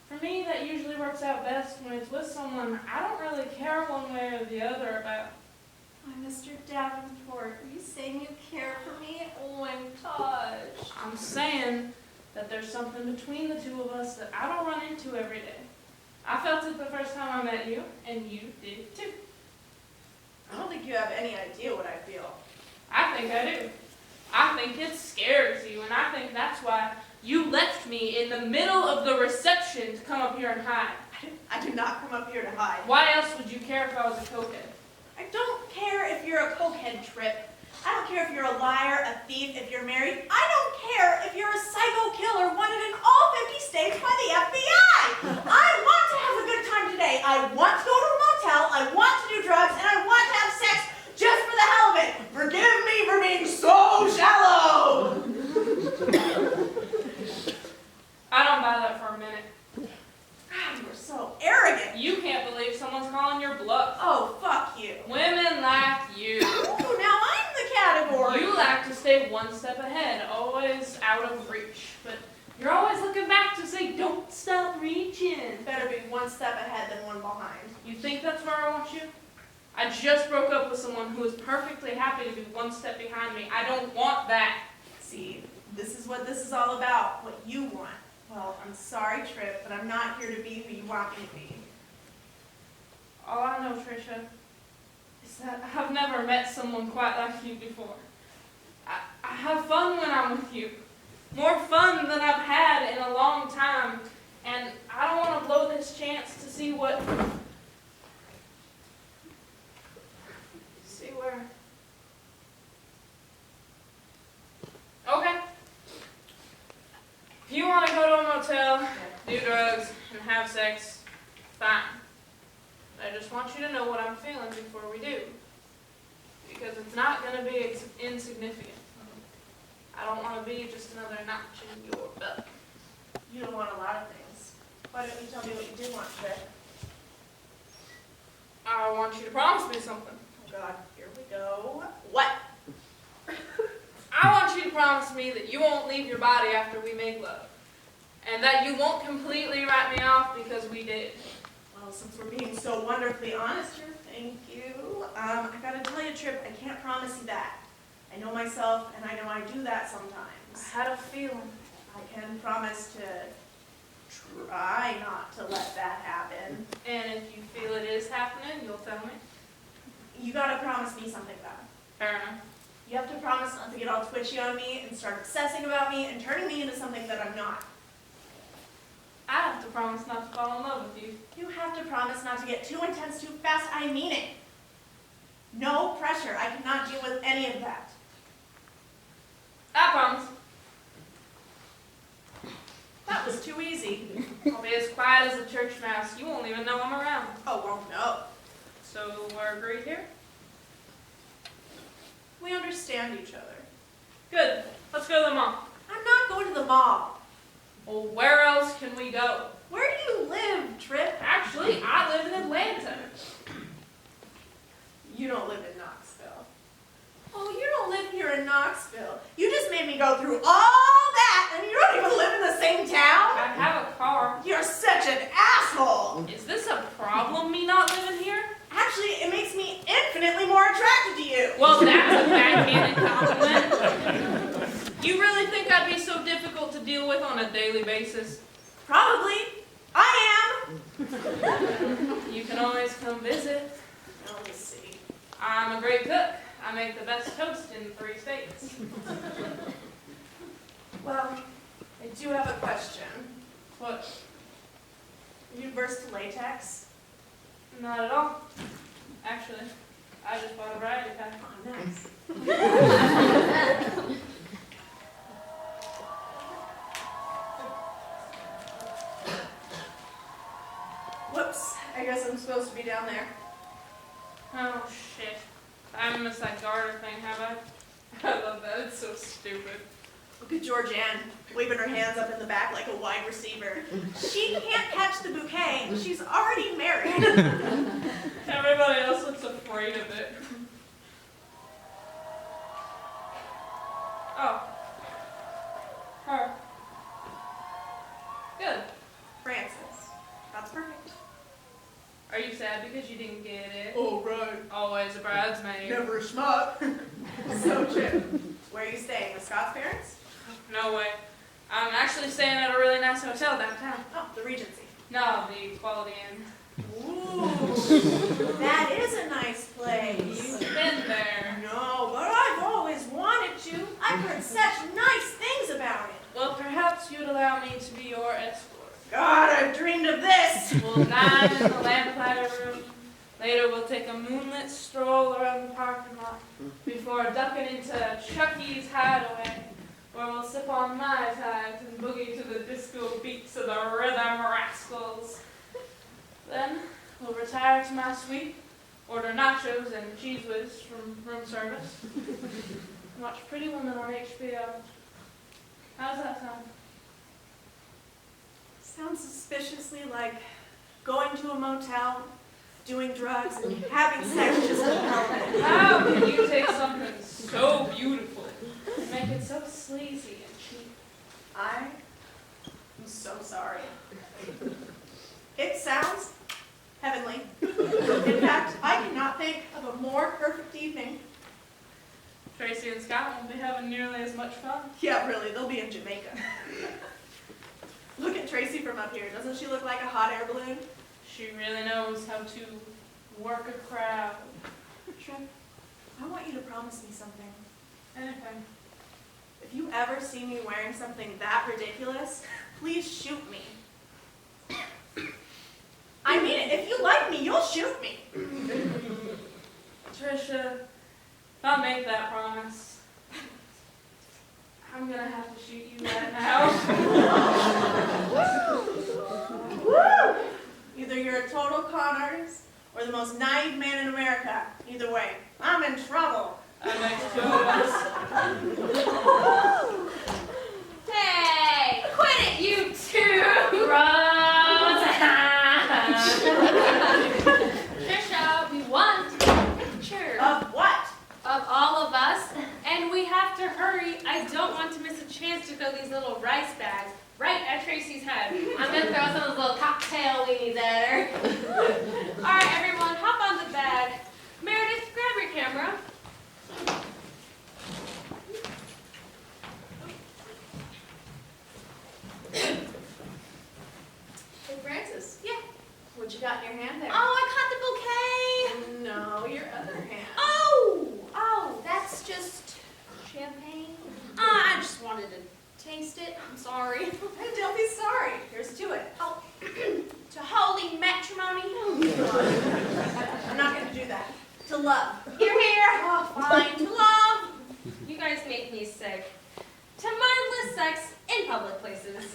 For me, that usually works out best when it's with someone I don't really care one way or the other about. Why, Mr. Davenport, are you saying you care for me? Oh my gosh. I'm saying that there's something between the two of us that I don't run into every day. I felt it the first time I met you, and you did too. I don't think you have any idea what I feel. I think I do. I think it scares you, and I think that's why you left me in the middle of the reception to come up here and hide. I did not come up here to hide. Why else would you care if I was a cokehead? I don't care if you're a cokehead, Tripp. I don't care if you're a liar, a thief, if you're married. I don't care if you're a psycho killer wanted in all 50 states by the FBI. I want to have a good time today. I want to go to a motel, I want to do drugs, and I want to have sex just for the hell of it. Forgive me for being so shallow. I don't buy that for a minute. God, you are so arrogant. You can't believe someone's calling your bluff. Oh, fuck you. Women like you. Ooh, now I'm the category. You like to stay one step ahead, always out of reach. But you're always looking back to say, don't stop reaching. Better be one step ahead than one behind. You think that's where I want you? I just broke up with someone who is perfectly happy to be one step behind me. I don't want that. See, this is what this is all about, what you want. Well, I'm sorry, Tripp, but I'm not here to be who you want me to be. All I know, Trisha, is that I've never met someone quite like you before. I have fun when I'm with you. More fun than I've had in a long time. And I don't want to blow this chance to see where. Okay. If you want to go to a motel, do drugs, and have sex, fine. I just want you to know what I'm feeling before we do. Because it's not going to be insignificant. I don't want to be just another notch in your belt. You don't want a lot of things. Why don't you tell me what you do want, Tripp? I want you to promise me something. Oh, God, here we go. What? I want you to promise me that you won't leave your body after we make love. And that you won't completely write me off because we did. Well, since we're being so wonderfully honest here, thank you. I gotta tell you, Tripp, I can't promise you that. I know myself, and I know I do that sometimes. I had a feeling. I can promise to try not to let that happen. And if you feel it is happening, you'll tell me. You gotta promise me something, though. Fair enough. You have to promise not to get all twitchy on me and start obsessing about me and turning me into something that I'm not. I have to promise not to fall in love with you. You have to promise not to get too intense too fast. I mean it. No pressure. I cannot deal with any of that. I promise. That was too easy. I'll be as quiet as a church mouse. You won't even know I'm around. Oh, well, no. So we're agreed here? We understand each other. Good. Let's go to the mall. I'm not going to the mall. Well, where else can we go? Where do you live, Tripp? Actually, I live in Atlanta. You don't live in Knoxville. Oh, you don't live here in Knoxville. You just made me go through all that, and you don't even live in the same town? I have a car. You're such an asshole. Is this a problem, me not living here? Actually, it makes me infinitely more attracted to you. Well, that's a backhanded compliment. You really think I'd be so difficult to deal with on a daily basis? Probably. I am. You can always come visit. Let me see. I'm a great cook. I make the best toast in 3 states. Well, I do have a question. What? Are you versed to latex? Not at all. Actually, I just bought a variety pack. Oh, nice. Whoops, I guess I'm supposed to be down there. Oh, shit. I haven't missed that garter thing, have I? I love that. It's so stupid. Look at Georgeanne, waving her hands up in the back like a wide receiver. She can't catch the bouquet. She's already married. Everybody else looks afraid of it. Oh. Her. Good. Francis, that's perfect. Are you sad because you didn't get it? Oh, right. Always a bridesmaid. Never a schmuck. So true. Where are you staying? With Scott's parents? No way. I'm actually staying at a really nice hotel downtown. Oh, the Regency. No, the Quality Inn. Ooh, that is a nice place. You've been there. No, but I've always wanted to. I've heard such nice things about it. Well, perhaps you'd allow me to be your escort. God, I've dreamed of this. We'll dine in the lamplighter room. Later, we'll take a moonlit stroll around the parking lot before ducking into Chucky's Hideaway, where we'll sip on Mai Tais and boogie to the disco beats of the Rhythm Rascals. Then, we'll retire to my suite, order nachos and cheese whiz from room service, and watch Pretty Woman on HBO. How does that sound? Sounds suspiciously like going to a motel, doing drugs, and having sex just to help it. How can you take something so beautiful and make it so sleazy and cheap? I am so sorry. It sounds heavenly. In fact, I cannot think of a more perfect evening. Tracy and Scott won't be having nearly as much fun. Yeah, really, they'll be in Jamaica. Look at Tracy from up here. Doesn't she look like a hot air balloon? She really knows how to work a crowd. Tripp, I want you to promise me something. Anything. If you ever see me wearing something that ridiculous, please shoot me. I mean it. If you like me, you'll shoot me. Trisha, if I make that promise, I'm gonna have to shoot you right now. Woo! Either you're a total con artist or the most naive man in America. Either way, I'm in trouble. That makes 2 of us. Hey, quit it, you two! Trisha, we want a picture Of what? of all of us, and we have to hurry. I don't want to miss a chance to throw these little rice bags right at Tracy's head. I'm gonna throw some of those little cocktail weenies at her. All right, everyone, hop on the bag. Meredith, grab your camera. Hey, Francis. Yeah. What you got in your hand there? Oh, I caught the bouquet. No, your other hand. Oh, that's just champagne. I just wanted to taste it. I'm sorry. Hey, don't be sorry. Here's to it. Oh, to holy matrimony. I'm not going to do that. To love. You're here. Oh, fine. To love. You guys make me sick. To mindless sex in public places.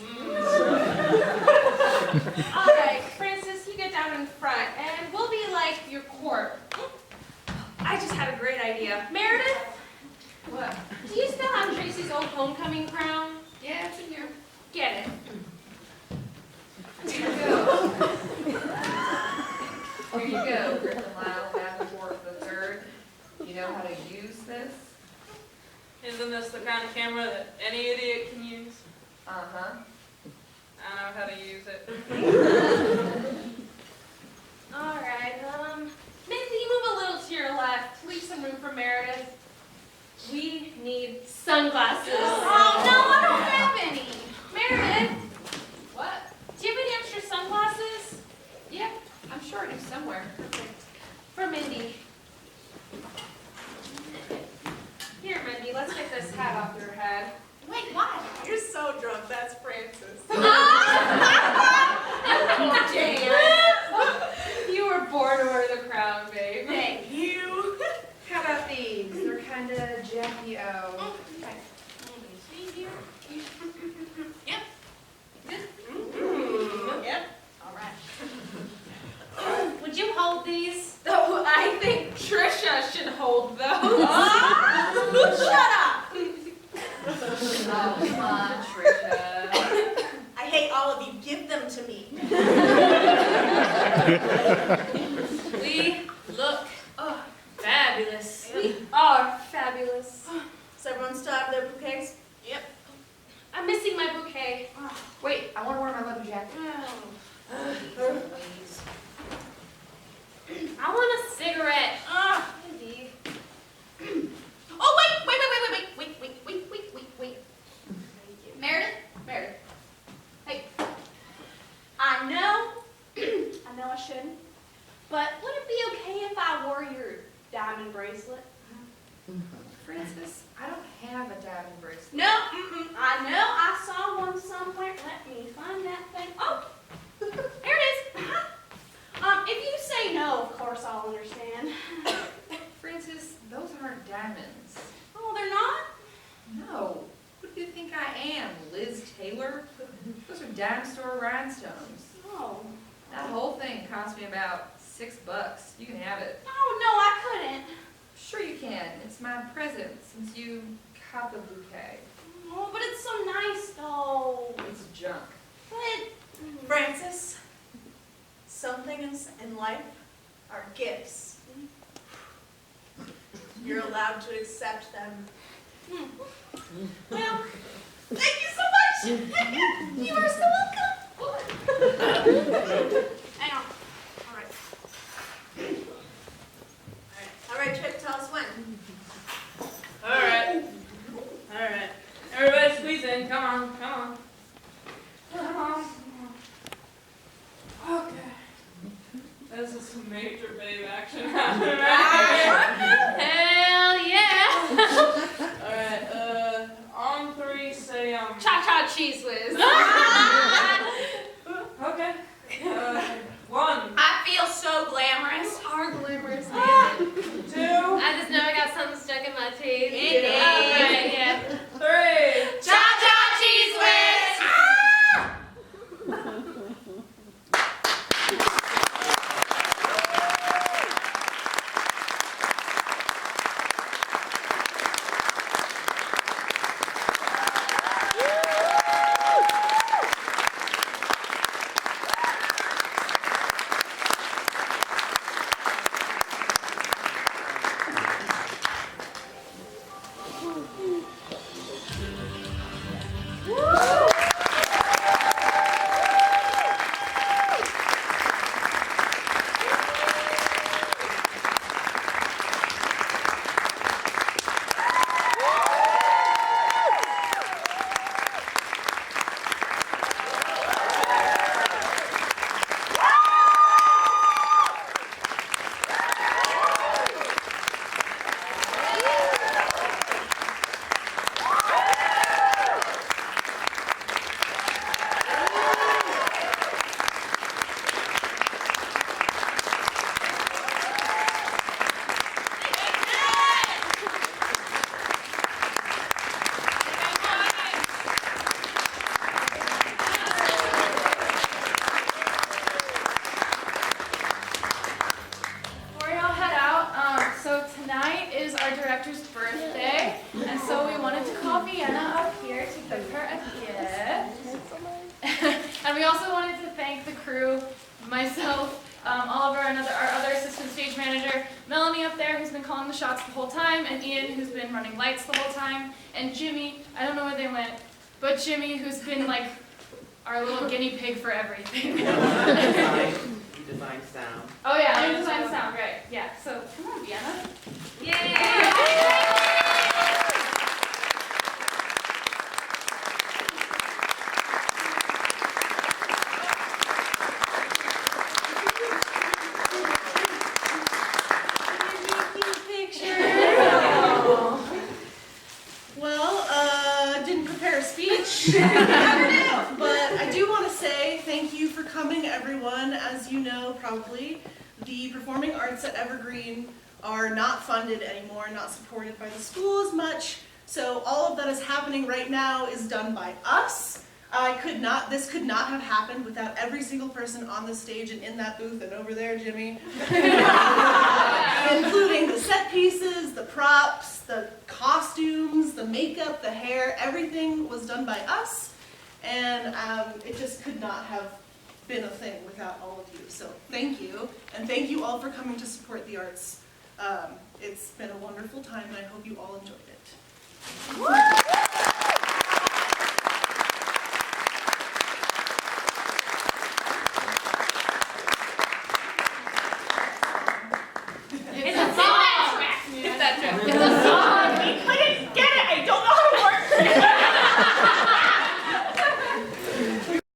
All right, Francis, you get down in front, and we'll be like your court. I just had a great idea. Meredith? What? Do you still have Tracy's old homecoming crown? Yeah, it's in here. Get it. Here you go. Here you go, Greenhalgh, Davenport the third. You know how to use this? Isn't this the kind of camera that any idiot can use? Uh-huh. I know how to use it. All right, Mindy, move a little to your left. Leave some room for Meredith. We need sunglasses. Oh, no, I don't have any. Meredith, What? do you have any extra sunglasses? Yeah, I'm sure I do somewhere. For Mindy. hat off your head. Wait, why? You're so drunk, that's Francis. Georgeanne. You were born to wear the crown, babe. Thank you. How about these? They're kind of Jackie-O. Okay. See here? Yep. Yep. All right. Would you hold these? Oh, I think Trisha should hold those. Shut up. Oh, come on, Trisha. I hate all of you. Give them to me. We look fabulous. We are fabulous. Does everyone still have their bouquets? Yep. I'm missing my bouquet. Wait, I want to wear my leather jacket. Please. I want a cigarette. Mindy. Oh, wait. Meredith. Hey. I know I shouldn't, but would it be okay if I wore your diamond bracelet? Francis, I don't have a diamond bracelet. No, I know I saw one somewhere. Let me find that thing. Oh, there it is. If you say no, of course I'll understand. Francis, those aren't diamonds. Oh, they're not? No. Who do you think I am, Liz Taylor? Those are dime store rhinestones. Oh. That whole thing cost me about $6. You can have it. Oh, no, I couldn't. Sure you can. It's my present since you got the bouquet. Oh, but it's so nice, though. It's junk. But, Francis, some things in life are gifts. You're allowed to accept them. well, thank you so much. You are so welcome. Hang on. All right. All right, Tripp, tell us when. All right. Everybody squeeze in. Come on. Okay. This is some major babe action happening right Hell yeah! here. All right. On three, say Cha-cha cheese whiz. Okay. 1, I feel so glamorous. Are glamorous. 2. I just know I got something stuck in my teeth. Indeed. Right, yeah. 3. Cha-cha cheese whiz! birthday, and so we wanted to call Vienna up here to give her a gift. And we also wanted to thank the crew, myself, all of our other assistant stage manager, Melanie up there, who's been calling the shots the whole time, and Ian, who's been running lights the whole time, and Jimmie, I don't know where they went, but Jimmie, who's been like our little guinea pig for everything. Design sound. Oh yeah, I design sound, right? Yeah. So come on, Vienna. Yay! Well, But I do want to say thank you for coming, everyone. As you know, probably, the performing arts at Evergreen are not funded anymore, not supported by the school as much. So all of that is happening right now is done by us. This could not have happened without every single person on the stage and in that booth and over there, Jimmie. Including the set pieces, the props, the costumes, the makeup, the hair, everything was done by us. And it just could not have been a thing without all of you. So thank you, and thank you all for coming to support the arts. It's been a wonderful time, and I hope you all enjoyed it. It's a song. It's that joke. It's a